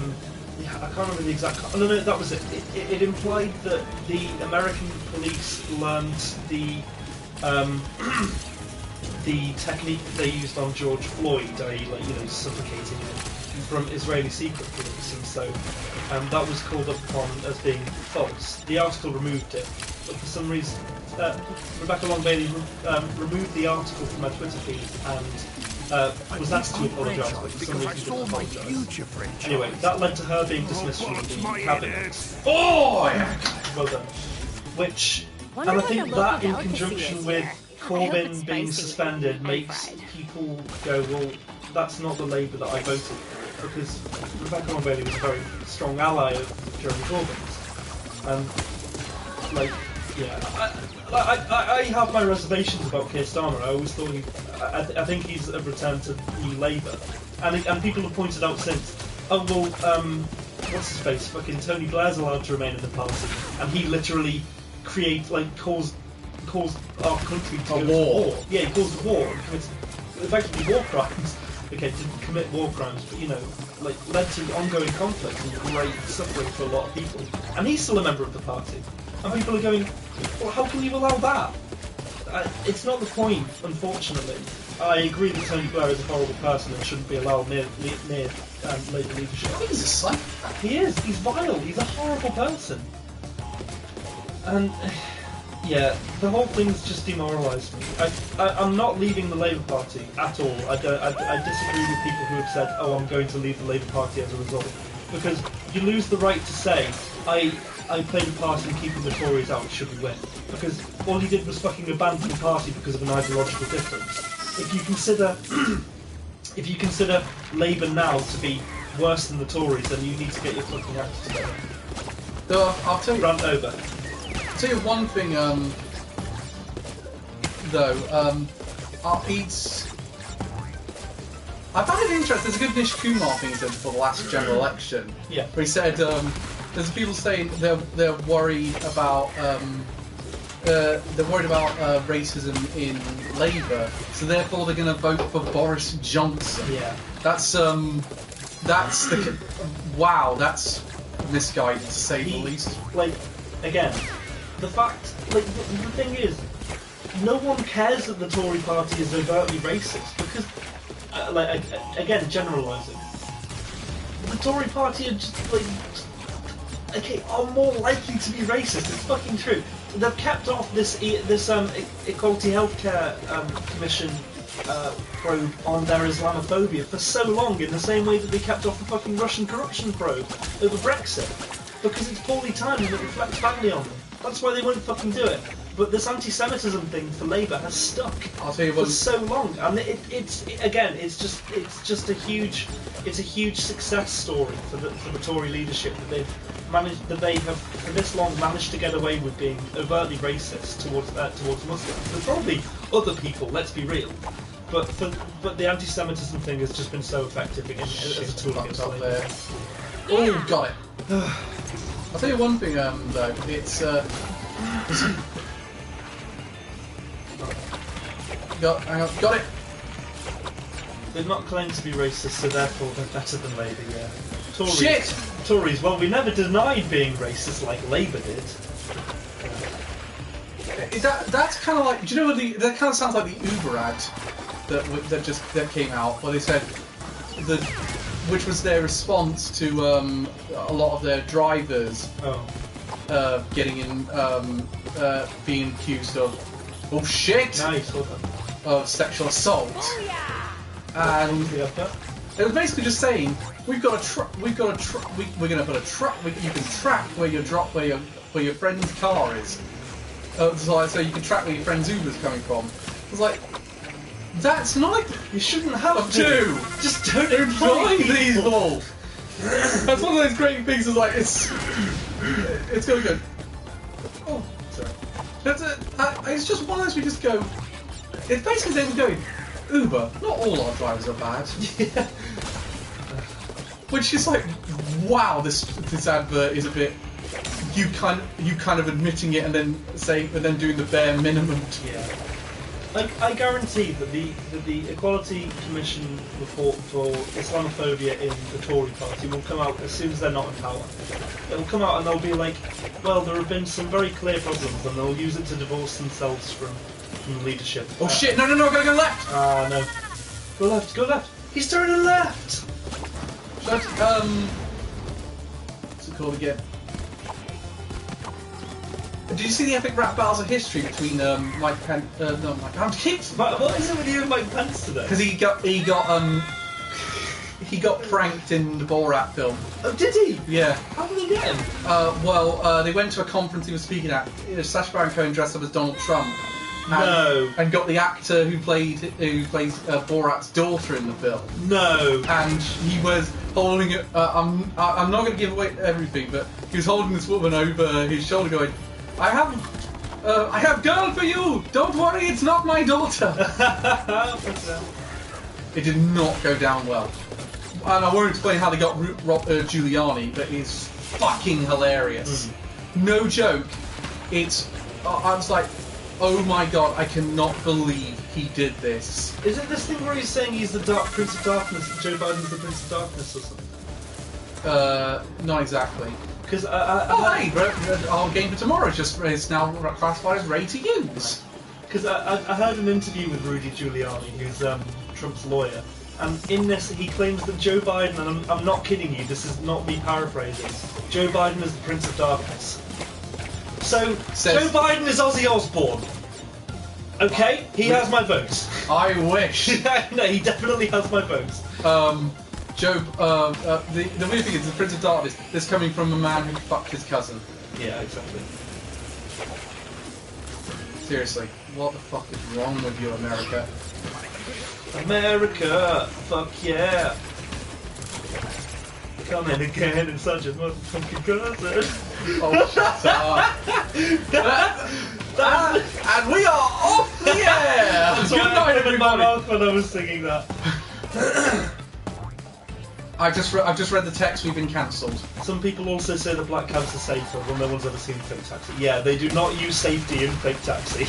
can't remember the exact. No, that was it. It implied that the American police learned the technique they used on George Floyd, i.e., suffocating him, from Israeli secret police, and so that was called up upon as being false. The article removed it, but for some reason Rebecca Long Bailey removed the article from her Twitter feed and was asked to apologise, but for some reason didn't apologise. Anyway, that led to her being dismissed from the cabinet. Oh, yeah, well done. And I think that, in conjunction with Corbyn being suspended, makes people go, well, that's not the Labour that I voted for. Because Rebecca Long Bailey was a very strong ally of Jeremy Corbyn's. I have my reservations about Keir Starmer. I always thought I think he's a return to New Labour. And people have pointed out since, oh well, what's his face? Fucking Tony Blair's allowed to remain in the party, and he literally caused our country to go to war. Yeah, he caused war and commits effectively war crimes. okay, didn't commit war crimes, but like led to ongoing conflict and great suffering for a lot of people. And he's still a member of the party. And people are going, well, how can you allow that? It's not the point, unfortunately. I agree that Tony Blair is a horrible person and shouldn't be allowed near Labour leadership. I think he's a psychopath. He is. He's vile. He's a horrible person. And yeah, the whole thing's just demoralised me. I'm not leaving the Labour Party at all. I disagree with people who have said, "Oh, I'm going to leave the Labour Party as a result," because you lose the right to say, "I played a part in keeping the Tories out. Should we win?" Because all he did was fucking abandon the party because of an ideological difference. If you consider Labour now to be worse than the Tories, then you need to get your fucking act together. So I'll tell you. Rant over. I'll tell you one thing. I found it interesting. There's a good Nish Kumar thing he said for the last general election. Yeah. Where he said there's people saying they're worried about racism in Labour, so therefore they're going to vote for Boris Johnson. Yeah. That's misguided to say the least. Like, again, the fact, like, the thing is, no one cares that the Tory party is overtly racist because, again, generalising, the Tory party are just are more likely to be racist. It's fucking true. They've kept off this Equality Healthcare Commission probe on their Islamophobia for so long, in the same way that they kept off the fucking Russian corruption probe over Brexit, because it's poorly timed and it reflects badly on them. That's why they won't fucking do it. But this anti-Semitism thing for Labour has stuck for so long, and it's just a huge success story for the Tory leadership that they have for this long managed to get away with being overtly racist towards Muslims. There's probably other people, let's be real, but the anti-Semitism thing has just been so effective as a tool against Labour. Oh, got it. I'll tell you one thing, though. It's got it. They've not claimed to be racist, so therefore they're better than Labour. Yeah. Tories. Well, we never denied being racist like Labour did. That's kind of like. Do you know what that kind of sounds like the Uber ad that came out, where they said which was their response to a lot of their drivers getting in, being accused of of sexual assault. Oh, yeah. And it was basically just saying, we're going to put a truck. You can track where your friend's car is. So you can track where your friend's Uber's coming from. It was like, that's not. You shouldn't have to. Just don't employ people. That's one of those great things. Is like it's going good. Oh, sorry. It's just one of those we just go. It's basically they were going, Uber, not all our drivers are bad. Yeah. Which is like, wow, this advert is a bit you kind of admitting it and then doing the bare minimum. Yeah. I guarantee that the Equality Commission report for Islamophobia in the Tory party will come out as soon as they're not in power. It'll come out and they'll be like, well, there have been some very clear problems, and they'll use it to divorce themselves from leadership. Oh shit! No! Gotta go left. Ah no. Go left. He's turning left. What's it called again? Did you see the epic rap battles of history between Mike Pence? What is it with you and Mike Pence today? Because he got pranked in the Borat film. Oh, did he? Yeah. How did they get him? They went to a conference he was speaking at. Sacha Baron Cohen dressed up as Donald Trump. And got the actor who plays Borat's daughter in the film. No. And he was holding it. I'm not going to give away everything, but he was holding this woman over his shoulder, going, I have girl for you. Don't worry, it's not my daughter. It did not go down well, and I won't explain how they got Giuliani, but it's fucking hilarious. No joke. I was like, oh my god, I cannot believe he did this. Is it this thing where he's saying he's the Prince of Darkness, Joe Biden's the Prince of Darkness or something? Not exactly. Because our game for tomorrow is now classified as ready to use. Because I heard an interview with Rudy Giuliani, who's Trump's lawyer, and in this he claims that Joe Biden, and I'm not kidding you, this is not me paraphrasing, Joe Biden is the Prince of Darkness. So, Joe Biden is Ozzy Osbourne. Okay? He has my vote. I wish. No, he definitely has my vote. Joe, the weird thing is the Prince of Darkness is coming from a man who fucked his cousin. Yeah, exactly. Seriously, what the fuck is wrong with you, America? America, fuck yeah. Coming again in such a motherfucking cousin. Oh, shut up. And we are off the air! That's Good why night, I put it in my everybody! mouth when I was singing that. I've just read the text, we've been cancelled. Some people also say that black cabs are safer. Well, no one's ever seen Fake Taxi. Yeah, they do not use safety in Fake Taxi.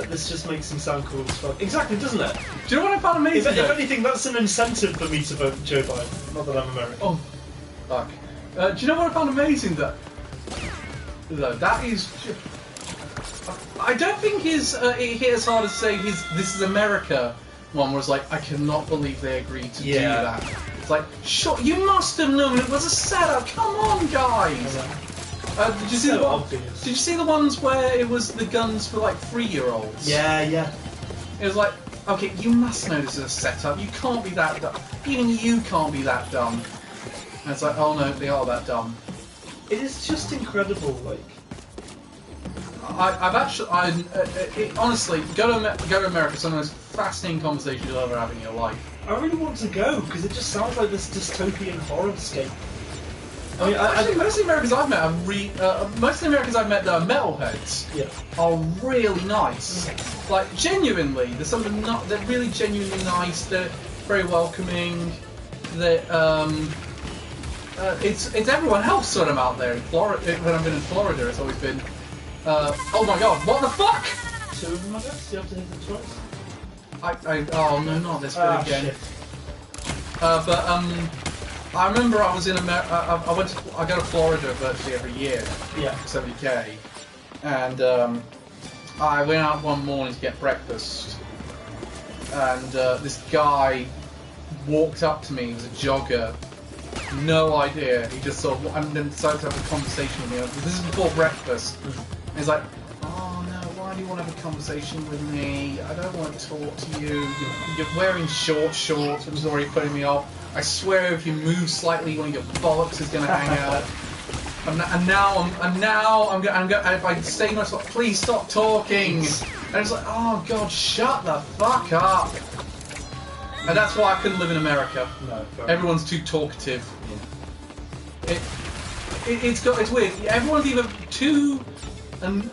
This just makes him sound cool as fuck. Exactly, doesn't it? Do you know what I found amazing? If anything, that's an incentive for me to vote Joe Biden. Not that I'm American. Oh, fuck. Do you know what I found amazing? That is... I don't think it hit as hard as say this is America one was like, I cannot believe they agreed to do that. It's like, sure, you must have known it was a setup. Come on, guys. Did you see the one? Did you see the ones where it was the guns for like 3-year-olds? Yeah, yeah. It was like, okay, you must know this is a setup. You can't be that dumb. Even you can't be that dumb. And it's like, oh no, they are that dumb. It is just incredible, like. Honestly, go to America. Some of the most fascinating conversations you'll ever have in your life. I really want to go because it just sounds like this dystopian horror-scape. I mean, actually, most of the Americans I've met most of the Americans I've met that are metalheads are really nice. Like genuinely, they're really genuinely nice. They're very welcoming. It's everyone else sort of out there in Florida. When I've been in Florida, it's always been. Oh my god, what the fuck? 2 of them, I guess. You have to hit them twice. Oh no, not this bit again. Shit. I remember I was in America. I go to Florida virtually every year. Yeah. 70k, and I went out one morning to get breakfast, and this guy walked up to me. He was a jogger. No idea. He just sort of, and then decided to have a conversation with me. This is before breakfast. And he's like, "Oh no, why do you want to have a conversation with me? I don't want to talk to you. You're wearing shorts. It was already putting me off. I swear, if you move slightly, one of your bollocks is going to hang out." And now I'm going. If I say to myself, "Please stop talking," and it's like, "Oh God, shut the fuck up." And that's why I couldn't live in America. No, everyone's too talkative. Yeah. It's weird. Everyone's either too, and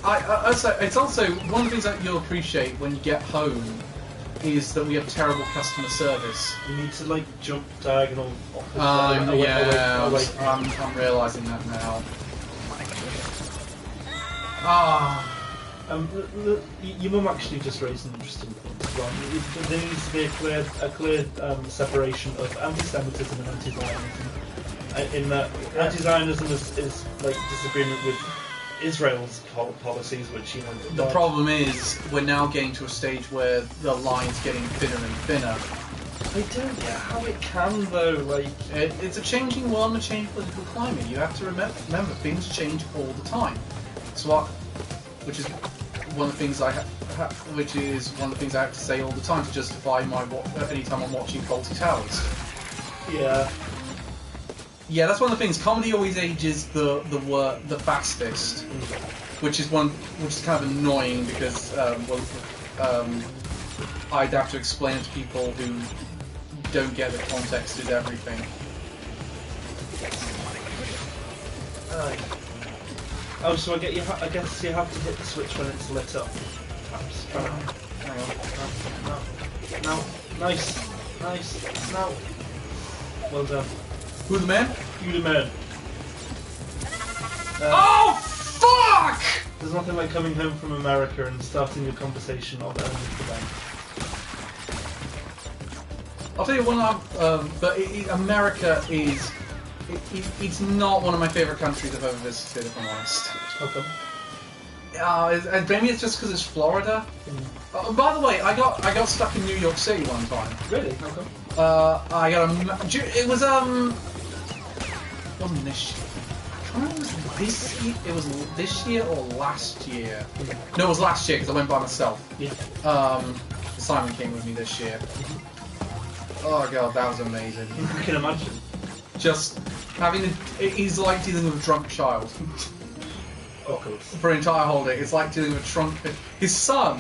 it's also one of the things that you'll appreciate when you get home is that we have terrible customer service. You need to like jump diagonal. Away. I'm realising that now. Your mum actually just raised an interesting point as well. There needs to be a clear separation of anti-Semitism and anti-Zionism. In that anti-Zionism is like disagreement with Israel's policies, which The problem is we're now getting to a stage where the line's getting thinner and thinner. I don't get how it can though. Like it's a changing world and a changing political climate. You have to remember things change all the time. Which is one of the things I have to say all the time to justify anytime I'm watching Fawlty Towers. Yeah. Yeah, that's one of the things. Comedy always ages the fastest, which is kind of annoying because I'd have to explain it to people who don't get the context of everything. Oh, so I guess you have to hit the switch when it's lit up. Perhaps. Hang on. No. Nice. No. Well done. Who the man? You the man. Oh fuck! There's nothing like coming home from America and starting a conversation on the bank. I'll tell you one. America is. It's not one of my favourite countries I've ever visited, if I'm honest. How come? Maybe it's just because it's Florida. By the way, I got stuck in New York City one time. Really? How come? It was wasn't this year. I can't remember if it was this year. It was this year or last year. No, it was last year because I went by myself. Yeah. Simon came with me this year. Oh god, that was amazing. I can imagine. Just having he's like dealing with a drunk child. Of course. For an entire holiday, it's like dealing with a drunk. His son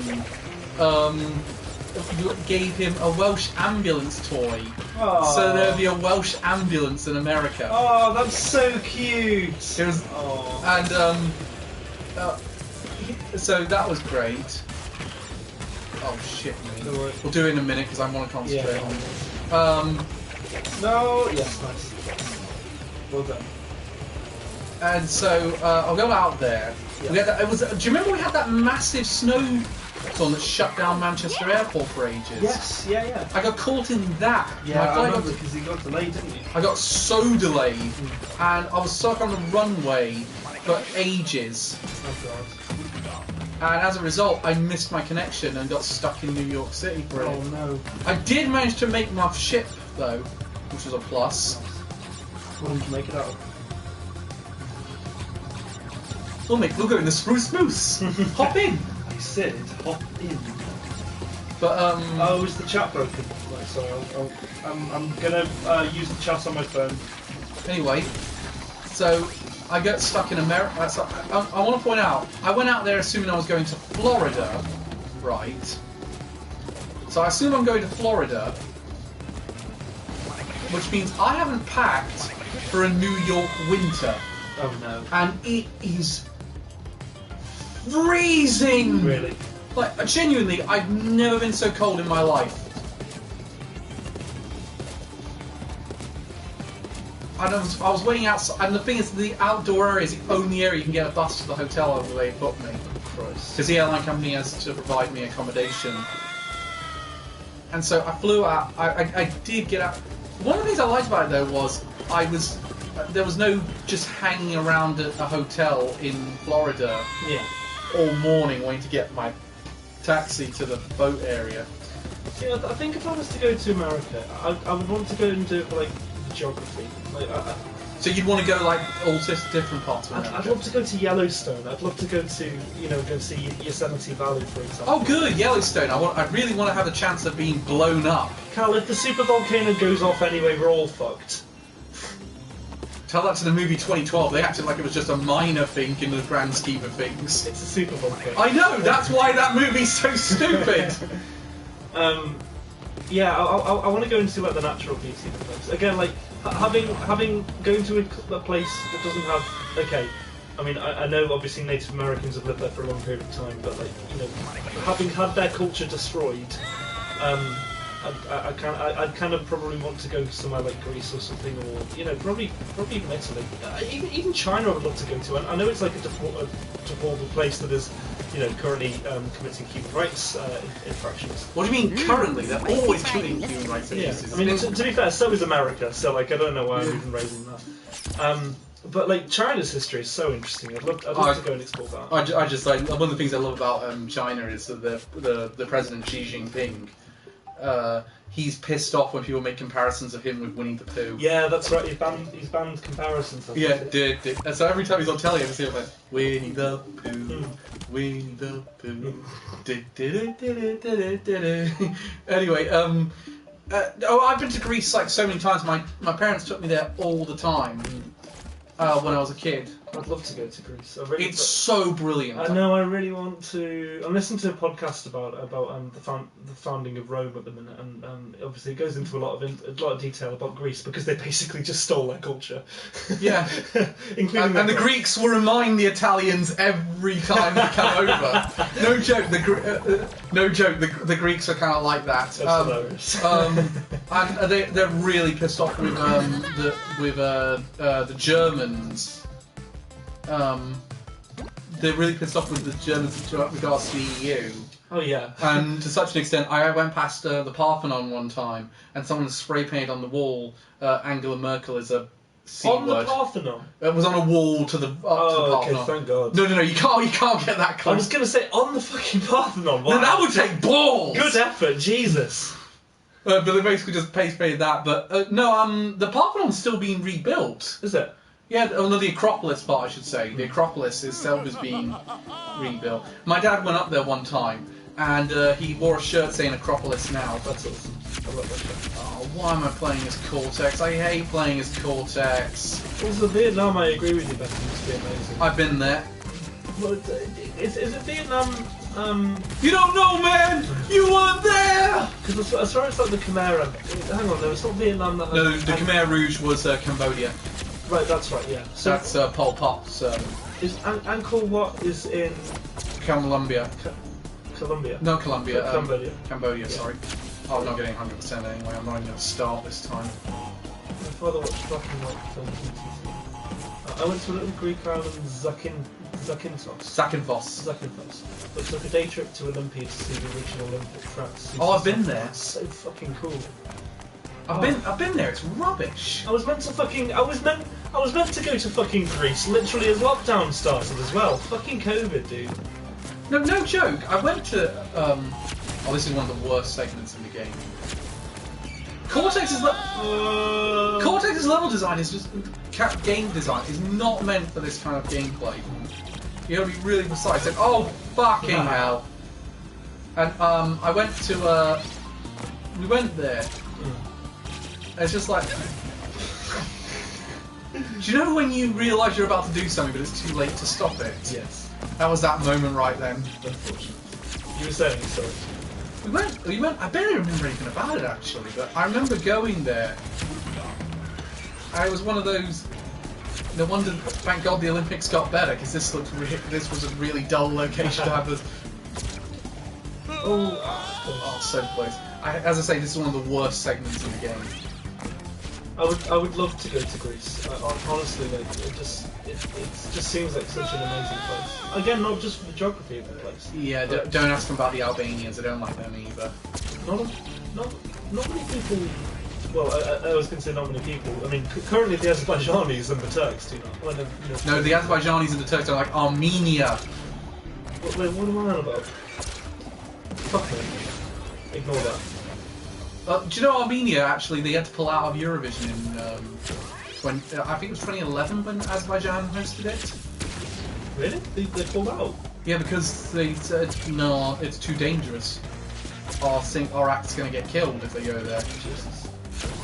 gave him a Welsh ambulance toy. Aww. So there'd be a Welsh ambulance in America. Oh, that's so cute. It was, and so that was great. Oh shit, me. We'll do it in a minute because I want to concentrate on this. No, yes, nice. Well done. And so I'll go out there. Yeah. We had that, do you remember we had that massive snowstorm that shut down Manchester Airport for ages? Yes, yeah. I got caught in that. Yeah, I remember because you got delayed, didn't you? I got so delayed, and I was stuck on the runway for ages. Oh god. And as a result, I missed my connection and got stuck in New York City for it. Oh no. I did manage to make my ship though, which was a plus. What did you make it out of? We'll go in the spruce moose. Hop in. I said hop in. But Oh, is the chat broken? Right, sorry. I'm gonna use the chat on my phone. Anyway, so I got stuck in America. So I want to point out, I went out there assuming I was going to Florida, right? So I assume I'm going to Florida, which means I haven't packed for a New York winter. Oh no. And it is freezing! Really? Like, genuinely, I've never been so cold in my life. And I was waiting outside, and the thing is, the outdoor area is the only area you can get a bus to the hotel over where they booked me. Because the airline company has to provide me accommodation. And so I flew out, I did get out. One of the things I liked about it though was, there was no just hanging around a hotel in Florida all morning waiting to get my taxi to the boat area. Yeah, I think if I was to go to America, I would want to go and do it for like geography. Like, so you'd want to go like all different parts of America? I'd love to go to Yellowstone. I'd love to go to, go see Yosemite Valley, for example. Oh, good, Yellowstone. I really want to have a chance of being blown up. Carl, if the super volcano goes off anyway, we're all fucked. Tell that to the movie 2012. They acted like it was just a minor thing in the grand scheme of things. It's a super volcano. I know. That's why that movie's so stupid. Yeah, I want to go and see like the natural beauty of the place. Again, like having going to a place that doesn't have. Okay, I mean I know obviously Native Americans have lived there for a long period of time, but like having had their culture destroyed, I'd kind of probably want to go somewhere like Greece or something, or probably even Italy, even China. I would love to go to. I know it's like a deplorable place that is, currently committing human rights infractions. What do you mean currently? They're always committing human rights abuses. Yeah. I mean, to be fair, so is America. So like, I don't know why I'm even raising that. But like, China's history is so interesting. I'd love to go and explore that. I just like one of the things I love about China is that the president Xi Jinping. He's pissed off when people make comparisons of him with Winnie the Pooh. Yeah, that's right. He's banned comparisons. And so every time he's on telly, I see him like Winnie the Pooh, Winnie the Pooh. Anyway, I've been to Greece like so many times. My parents took me there all the time when I was a kid. I'd love to go to Greece. It's so brilliant. I know. I really want to. I'm listening to a podcast about the founding of Rome at the minute, and obviously it goes into a lot of detail about Greece because they basically just stole their culture. Yeah, including and the Greeks will remind the Italians every time they come over. No joke. The Greeks are kind of like that. That's hilarious. And they're really pissed off with the Germans. they're really pissed off with the Germans with regards to the EU. Oh yeah. And to such an extent, I went past the Parthenon one time, and someone spray painted on the wall, Angela Merkel is a C on word. the Parthenon? It was on a wall to the to the Parthenon. Okay, thank God. No, you can't get that close. I was going to say, on the fucking Parthenon. Wow. No, that would take balls! Good effort, Jesus. But they basically just painted that, but no, the Parthenon's still being rebuilt. Is it? Yeah, no, the Acropolis part, I should say. The Acropolis itself is being rebuilt. My dad went up there one time, and he wore a shirt saying Acropolis now. That's awesome. I love that shirt. Oh, why am I playing as Cortex? I hate playing as Cortex. Also, Vietnam, I agree with you, Becky. It must be amazing. I've been there. Well, is it Vietnam? You don't know, man! You weren't there! Because as far as like the Khmer, hang on, there was not Vietnam that. No, the Khmer Rouge was Cambodia. Right, that's right, yeah. So that's Pol Pot's. Is Angkor Wat is in Colombia? Colombia. No, Colombia. Cambodia. Cambodia, sorry. Oh, I'm not getting 100% anyway. I'm not even going to start this time. My father watched fucking like films on TV. I went to a little Greek island, Zakynthos. But took a day trip to Olympia to see the original Olympic tracks. Oh, I've been there. It's so fucking cool. I've been there. It's rubbish. I was meant to go to fucking Greece literally as lockdown started as well. Fucking COVID, dude. No joke. I went to oh, this is one of the worst segments in the game. Cortex's level design is just game design is not meant for this kind of gameplay. You gotta be really precise. And, oh fucking hell! And I went to we went there. It's just like, do you know when you realise you're about to do something but it's too late to stop it? Yes. That was that moment right then. Unfortunately. You were saying, sorry. We went, I barely remember anything about it actually, but I remember going there. And it was one of those, no wonder, thank God the Olympics got better, because this was a really dull location to have this. Oh, so close. As I say, this is one of the worst segments in the game. I would love to go to Greece. Honestly, like, it just seems like such an amazing place. Again, not just for the geography of the place. Yeah, don't ask them about the Albanians. I don't like them either. Not many people. Well, I was going to say not many people. I mean, currently the Azerbaijanis and the Turks do not. Well, no, the Azerbaijanis and the Turks are like Armenia. Wait, what am I on about? Fuck me. Ignore that. Do you know Armenia, actually, they had to pull out of Eurovision in, when, I think it was 2011 when Azerbaijan hosted it. Really? They pulled out? Yeah, because they said, no, it's too dangerous. Our act's going to get killed if they go there. Jesus.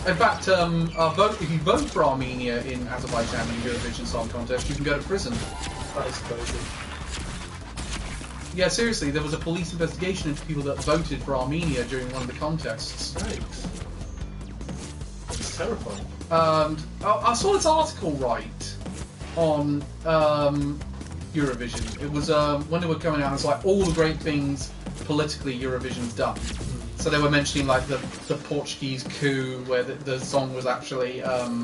In fact, if you vote for Armenia in Azerbaijan in the Eurovision Song Contest, you can go to prison. That is crazy. Yeah, seriously, there was a police investigation into people that voted for Armenia during one of the contests. Yikes. It's terrifying. And I saw this article right on Eurovision. It was when they were coming out, it was like all the great things politically Eurovision's done. So they were mentioning like the Portuguese coup, where the song was actually a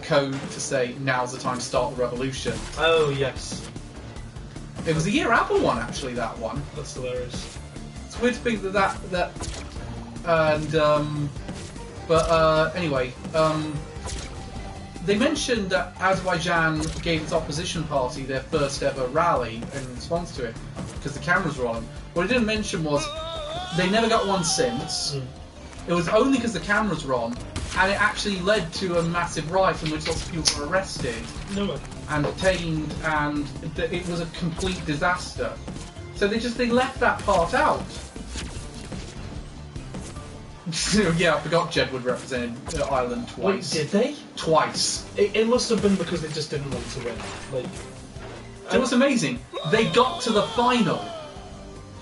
code to say now's the time to start the revolution. Oh yes. It was the Year Apple one, actually, that one. That's hilarious. It's weird to think anyway, they mentioned that Azerbaijan gave its opposition party their first ever rally in response to it, because the cameras were on them. What they didn't mention was they never got one since. It was only because the cameras were on, and it actually led to a massive riot in which lots of people were arrested. No way. And detained, and it was a complete disaster. So they left that part out. Yeah, I forgot Jedward represented Ireland twice. Wait, did they? Twice. It must have been because they just didn't want to win. Like, it was amazing. They got to the final.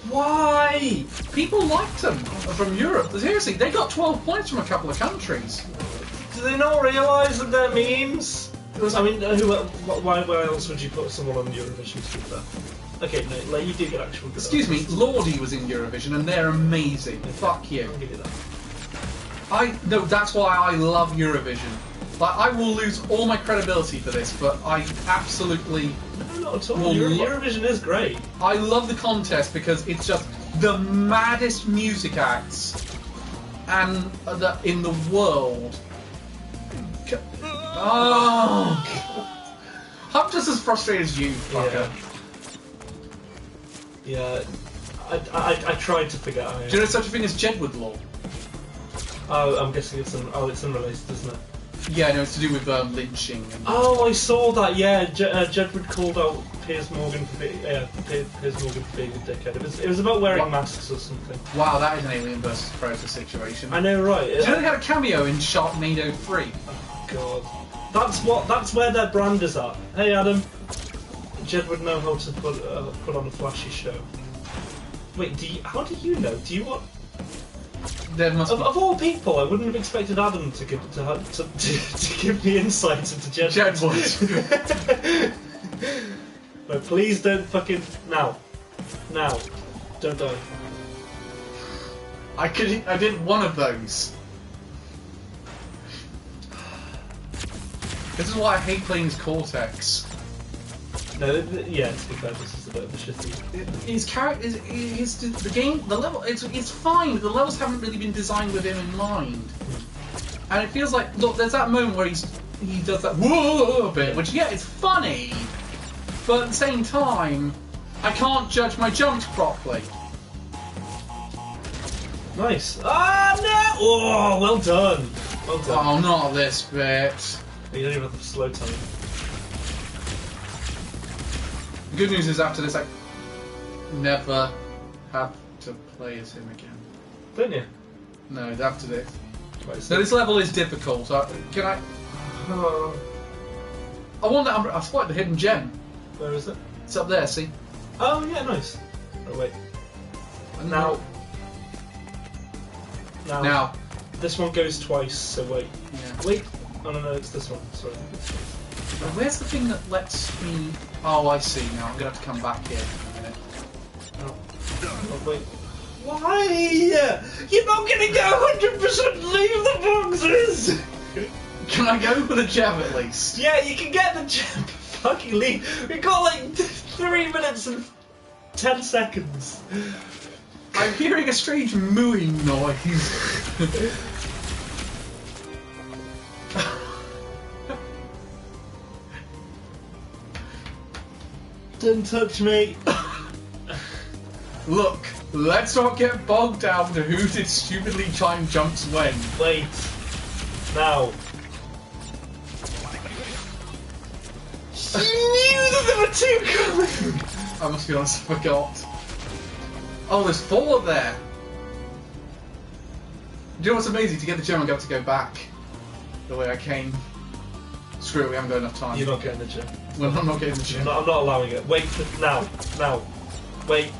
Why? People liked them from Europe. Seriously, they got 12 points from a couple of countries. Do they not realise that they're memes? I mean, why else would you put someone on Eurovision to do that? Okay, no, like you do get actual good. Excuse me, Lordi was in Eurovision and they're amazing. Okay. Fuck you. I'll give you that. No, that's why I love Eurovision. Like, I will lose all my credibility for this, but I absolutely not at all. Well, Eurovision is great. I love the contest because it's just the maddest music acts and in the world. Oh, I'm just as frustrated as you, fucker. Yeah. I tried to figure out. Do you know such a thing as Jedward law? Oh, I'm guessing it's unrelated, isn't it? Yeah, no, it's to do with lynching. And... Oh, I saw that. Yeah, Jedward called out Piers Morgan for being Piers Morgan for being a dickhead. It was about wearing masks or something. Wow, that is an Alien vs Predator situation. I know, right? Do you know they had a cameo in Sharknado 3? Oh God, that's where their brand is at. Hey, Adam. Jedward know how to put on a flashy show. Wait, how do you know? Do you want? Of all people, I wouldn't have expected Adam to give me insight into Jedward. No, please don't fucking now, don't die. I did one of those. This is why I hate playing as Cortex. No, yeah, to be fair, this is a bit of a shitty. His character, the game, the level, it's fine. The levels haven't really been designed with him in mind, and it feels like look, there's that moment where he does that whoa bit, which yeah, it's funny, but at the same time, I can't judge my jumps properly. Nice. Ah no! Oh, well done. Well done. Oh, not this bit. You don't even have the slow time. The good news is after this, I never have to play as him again. Don't you? No, after this. Right, So this level is difficult. So can I? I want that. I spotted the hidden gem. Where is it? It's up there. See? Oh yeah, nice. Oh wait. Now. This one goes twice. So wait. Yeah. Wait. Oh no, it's this one. Sorry. Where's the thing that lets me... Oh, I see now. I'm going to have to come back here in a minute. Oh wait. Why? You're not going to go 100% leave the boxes! Can I go for the gem at least? Yeah, you can get the gem. Fucking leave. We've got like 3 minutes and 10 seconds. I'm hearing a strange mooing noise. Don't touch me. Look, let's not get bogged down to who did stupidly time jumps when. Wait. Now. She knew that there were 2 coming! I must be honest, I forgot. Oh, there's 4 there. Do you know what's amazing? To get the gem, I'm going to have to go back the way I came. Screw it, we haven't got enough time. You're not getting the gem. Well, I'm not getting the gem. I'm not allowing it. Wait, now. Wait.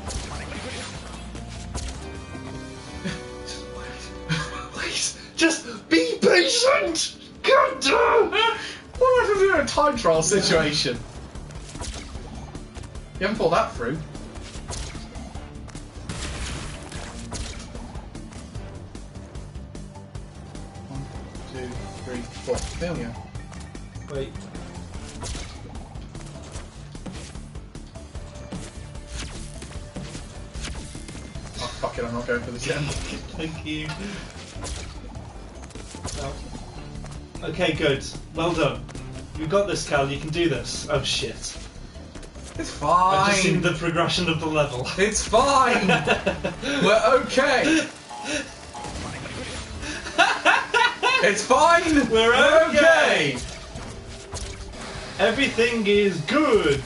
Please, just be patient! God damn! What am I to do in a time trial situation? You haven't thought that through. 1, 2, 3, 4. There we go. Wait. Oh, fuck it, I'm not going for the gem. Thank you. Oh. Okay, good. Well done. You got this, Cal. You can do this. Oh shit. It's fine. I've just seen the progression of the level. It's fine. We're okay. It's fine. We're okay. Everything is good.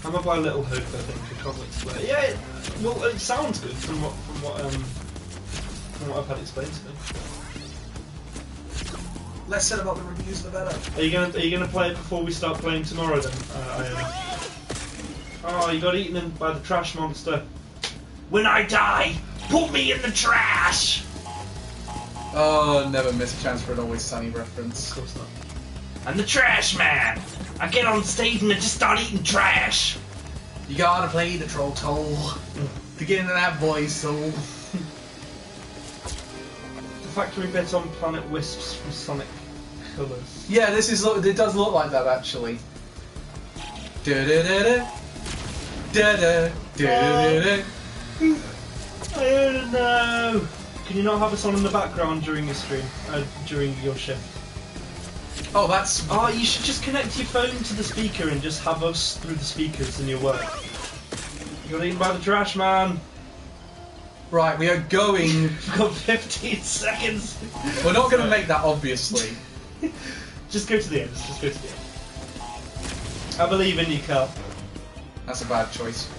I'm gonna buy a little hood, I think, for Cosmic Slayer. Yeah, well, it sounds good from what I've had explained to me. Less said about the reviews, the better. Are you gonna play it before we start playing tomorrow then? Oh, you got eaten by the trash monster. When I die, put me in the trash. Oh, never miss a chance for an Always Sunny reference. Of course not. I'm the trash man. I get on stage and I just start eating trash. You gotta play the troll toll to get into that voice, soul. factory bit on Planet Wisps from Sonic Colors. Yeah, this is. It does look like that actually. Da-da-da-da. Da-da. Da-da-da-da. I don't know. Can you not have us on in the background during your stream? During your shift? Oh, that's. Oh, you should just connect your phone to the speaker and just have us through the speakers in your work. You got eaten by the trash man. Right, we are going. We've got 15 seconds. We're not going to make that, obviously. Just go to the end. Just go to the end. I believe in you, Carl. That's a bad choice.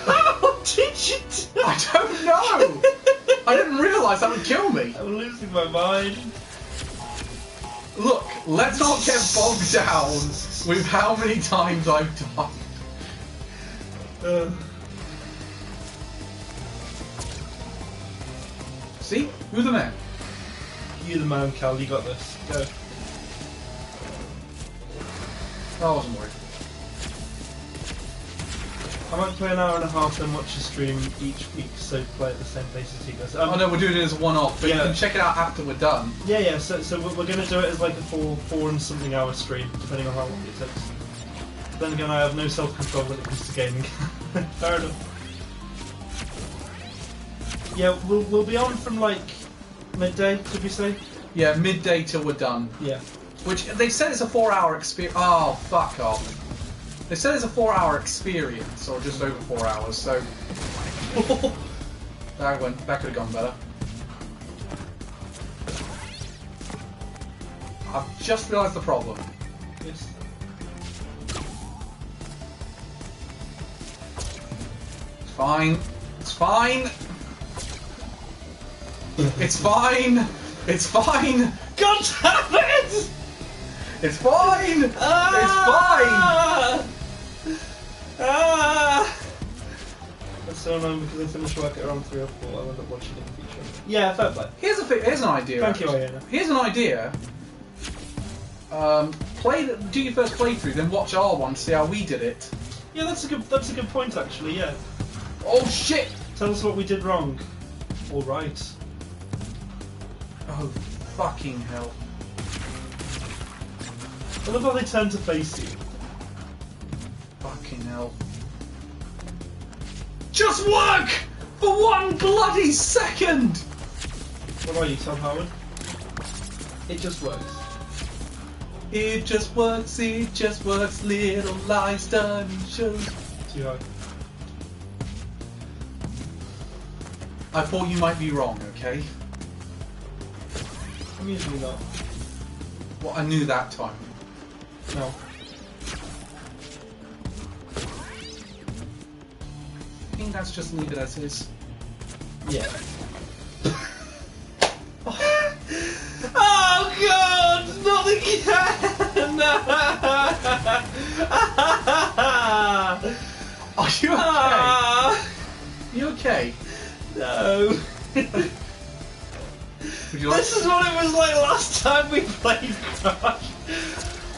How did you do? I don't know. I didn't realise that would kill me. I'm losing my mind. Look, let's not get bogged down with how many times I've died. See? Who's the man? You're the man, Cal. You got this. Go. I wasn't worried. I might play an hour and a half, then watch a stream each week, so play at the same place as he does. Oh no, we're doing it as a one-off, but yeah. you can check it out after we're done. Yeah. So we're going to do it as like a four and something hour stream, depending on how long it takes. Then again, I have no self-control when it comes to gaming. Fair enough. Yeah, we'll be on from like midday, did we say? Yeah, midday till we're done. Yeah. Which they said it's a 4-hour experience. Oh, fuck off. They said it's a 4-hour experience, or just over 4 hours. So that could have gone better. I've just realised the problem. Yes. It's fine. It's fine. It's fine. It's fine. God damn it! It's fine. It's fine. That's so annoying because I finished work at around 3 or 4. I'll end up watching it in the future. Yeah, fair play. Here's an idea. Thank you, actually. Iona. Here's an idea. Do your first playthrough, then watch our one, see how we did it. Yeah, that's a good point actually. Yeah. Oh shit! Tell us what we did wrong. All right. Oh fucking hell! I love how they turn to face you. Fucking hell! Just work for 1 bloody second. What about you, Tom Howard? It just works. It just works. It just works. Little lies done in shows. Too high. I thought you might be wrong. Okay. I'm usually not. Well, I knew that time. No. I think that's just leave it as is. Yeah. Oh God! Not again! Are you okay? You okay? No. Would you like This is what it was like last time we played Crash.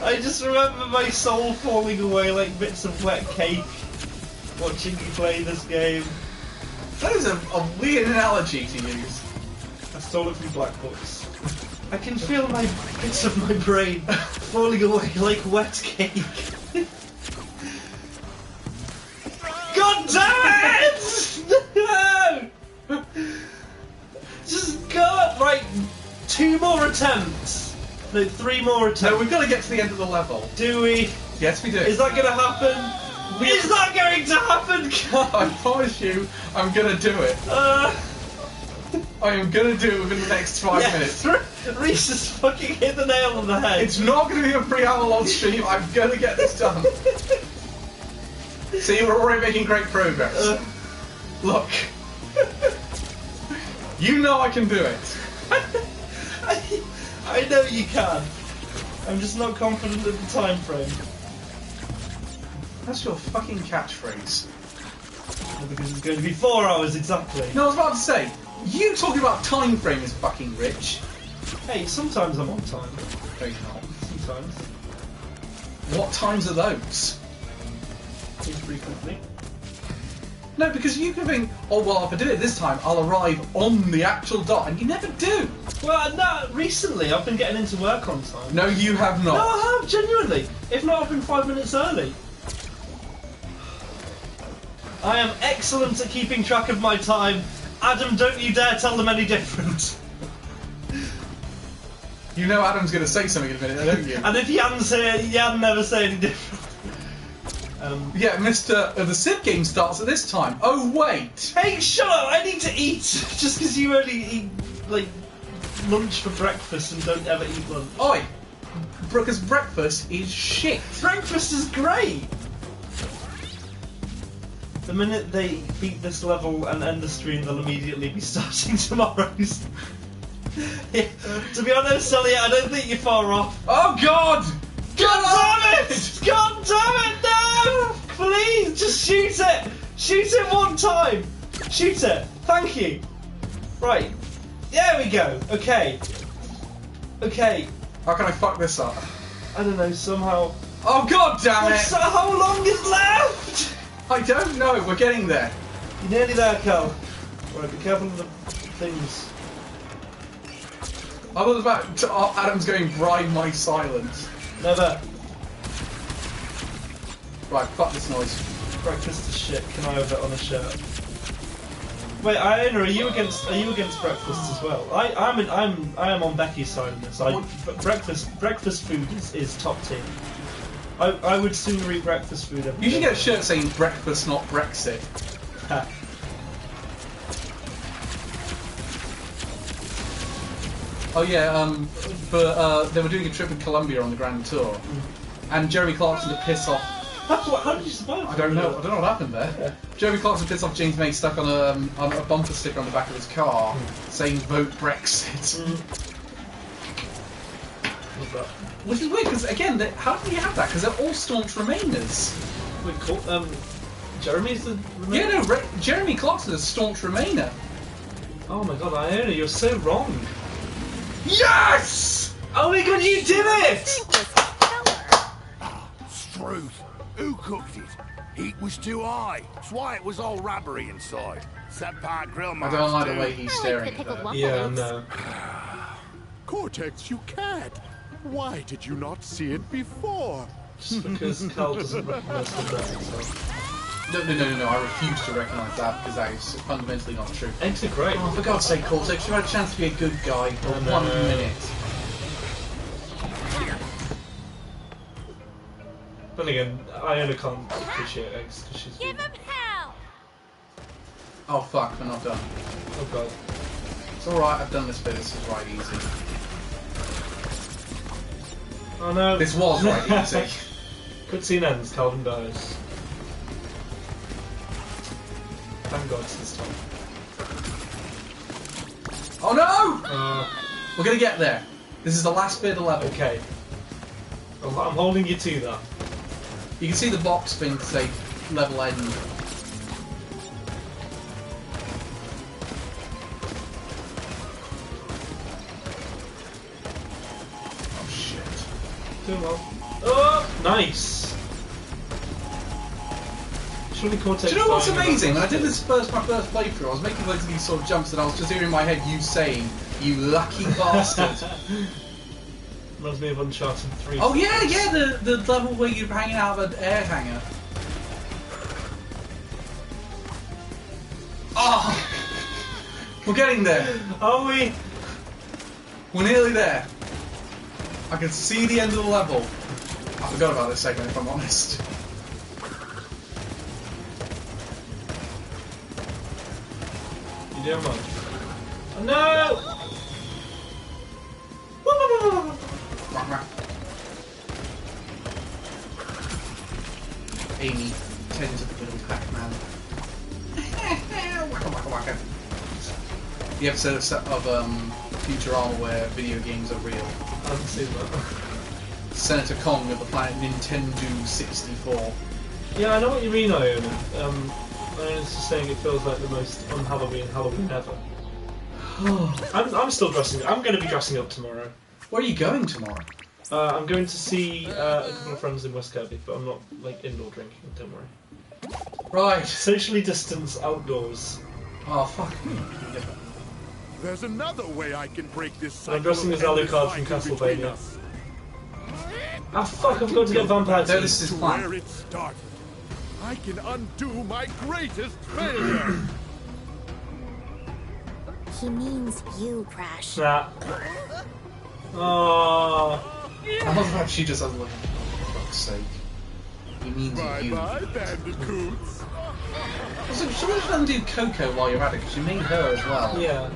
I just remember my soul falling away like bits of wet cake watching you play this game. That is a weird analogy to use. I stole it from Black Books. I can feel my bits of my brain falling away like wet cake. God damn it! No! Just go! Right, 2 more attempts. No, 3 more attempts. No, we've got to get to the end of the level. Do we? Yes, we do. Is that going to happen? Is that going to happen? I promise you, I'm gonna do it. I am gonna do it within the next 5 minutes. Reese has fucking hit the nail on the head. It's not gonna be a 3-hour long stream. I'm gonna get this done. See, we're already making great progress. Look, you know I can do it. I know you can. I'm just not confident in the time frame. That's your fucking catchphrase. Because it's going to be 4 hours exactly. No, I was about to say, you talking about time frame is fucking rich. Hey, sometimes I'm on time. No, you're not. Sometimes. What times are those? Infrequently. No, because you can think, oh well, if I do it this time, I'll arrive on the actual dot, and you never do. Well, no, recently I've been getting into work on time. No, you have not. No, I have, genuinely. If not, I've been 5 minutes early. I am excellent at keeping track of my time. Adam, don't you dare tell them any different. You know Adam's going to say something in a minute, don't you? And if Jan's here, Jan never say any different. Yeah, Mr. The Civ game starts at this time. Oh, wait. Hey, shut up! I need to eat! Just because you only eat, like, lunch for breakfast and don't ever eat lunch. Oi! Because breakfast is shit. Breakfast is great! The minute they beat this level and end the stream, they'll immediately be starting tomorrow's. Yeah, to be honest, Elliot, I don't think you're far off. Oh, God! God damn it! God damn it! No! Please, just shoot it! Shoot it one time! Shoot it! Thank you! Right. There we go. Okay. Okay. How can I fuck this up? I don't know, somehow... Oh, God damn it! So how long is left? I don't know, we're getting there. You're nearly there, Cal. Right, be careful of the things. I was about to... Adam's going, bribe my silence. Never. Right, fuck this noise. Breakfast is shit. Can I have it on a shirt? Wait, Iona, are you against breakfast as well? I am on Becky's side in this. Breakfast food is top tier. I would sooner eat breakfast food every day. You should get a shirt saying breakfast, not Brexit. Oh yeah, they were doing a trip in Colombia on the Grand Tour, and Jeremy Clarkson to piss off. How did you survive? I don't know what happened there. Yeah. Jeremy Clarkson pissed off James May stuck on a bumper sticker on the back of his car saying "Vote Brexit." Which is weird because again, how do you have that? Because they're all staunch Remainers. Wait, cool. Jeremy's the Remainer? Yeah, no, Jeremy Clarkson is a staunch Remainer. Oh my god, Iona, you're so wrong. Yes! Oh my god, you did it! Struth. Who cooked it? Heat was too high. That's why it was all rubbery inside. Set part grill I marks don't like the too. way he's staring at that. Yeah, no. Cortex, you can't. Why did you not see it before? Just because Cal doesn't recognise the breath himself. No, I refuse to recognise that because that is fundamentally not true. Eggs are great. Oh, for God's sake, Cortex, you had a chance to be a good guy for 1 minute. Then again, Iona can't appreciate eggs because she's... Give him hell! Oh fuck, we're not done. Oh god. It's alright, I've done this bit, this is right easy. Oh no. This was right easy. Cutscene ends, Calvin dies. Thank God it's this time. Oh no! We're gonna get there. This is the last bit of the level. Okay. I'm holding you to that. You can see the box thing to say level end. Oh shit. Doing well. Oh! Nice! Surely Cortex. Do you know what's amazing? When I did this my first playthrough, I was making loads of these sort of jumps and I was just hearing in my head you saying, "You lucky bastard." Reminds me of Uncharted 3. Oh yeah, the level where you're hanging out of an air hangar. Oh! We're getting there. Are we? We're nearly there. I can see the end of the level. I forgot about this segment if I'm honest. You doing well? Oh, no! Amy tends to the little Pac-Man. Waka waka waka. The episode of Futurama where video games are real. I haven't seen that. Senator Kong of the planet Nintendo 64. Yeah, I know what you mean, Iona. Iona's just saying it feels like the most un-Halloween Halloween ever. I'm still dressing. I'm going to be dressing up tomorrow. Where are you going tomorrow? I'm going to see a couple of friends in West Kirby, but I'm not like indoor drinking. Don't worry. Right. Socially distance outdoors. Oh, fuck. There's another way I can break this cycle. I'm dressing as of endless Alucard from fighting between Castlevania. us. Ah, fuck, I've got to get vampire So teeth. this is To plan. where it started. I can undo my greatest failure. He means you, Crash. Nah. Oh. I love how she just has like, for fuck's sake. He means you. Bye-bye, bandicoots. So should we undo Coco while you're at it? Because you made her as well. Yeah.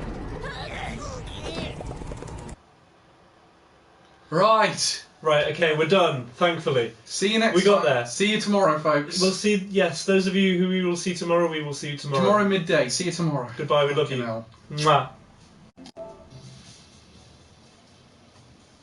Right. Right, okay, we're done, thankfully. See you next We got time. there. See you tomorrow, folks. We'll see, yes, those of you who we will see tomorrow, we will see you tomorrow. Tomorrow midday. See you tomorrow. Goodbye, we love you. Fucking hell. Mwah.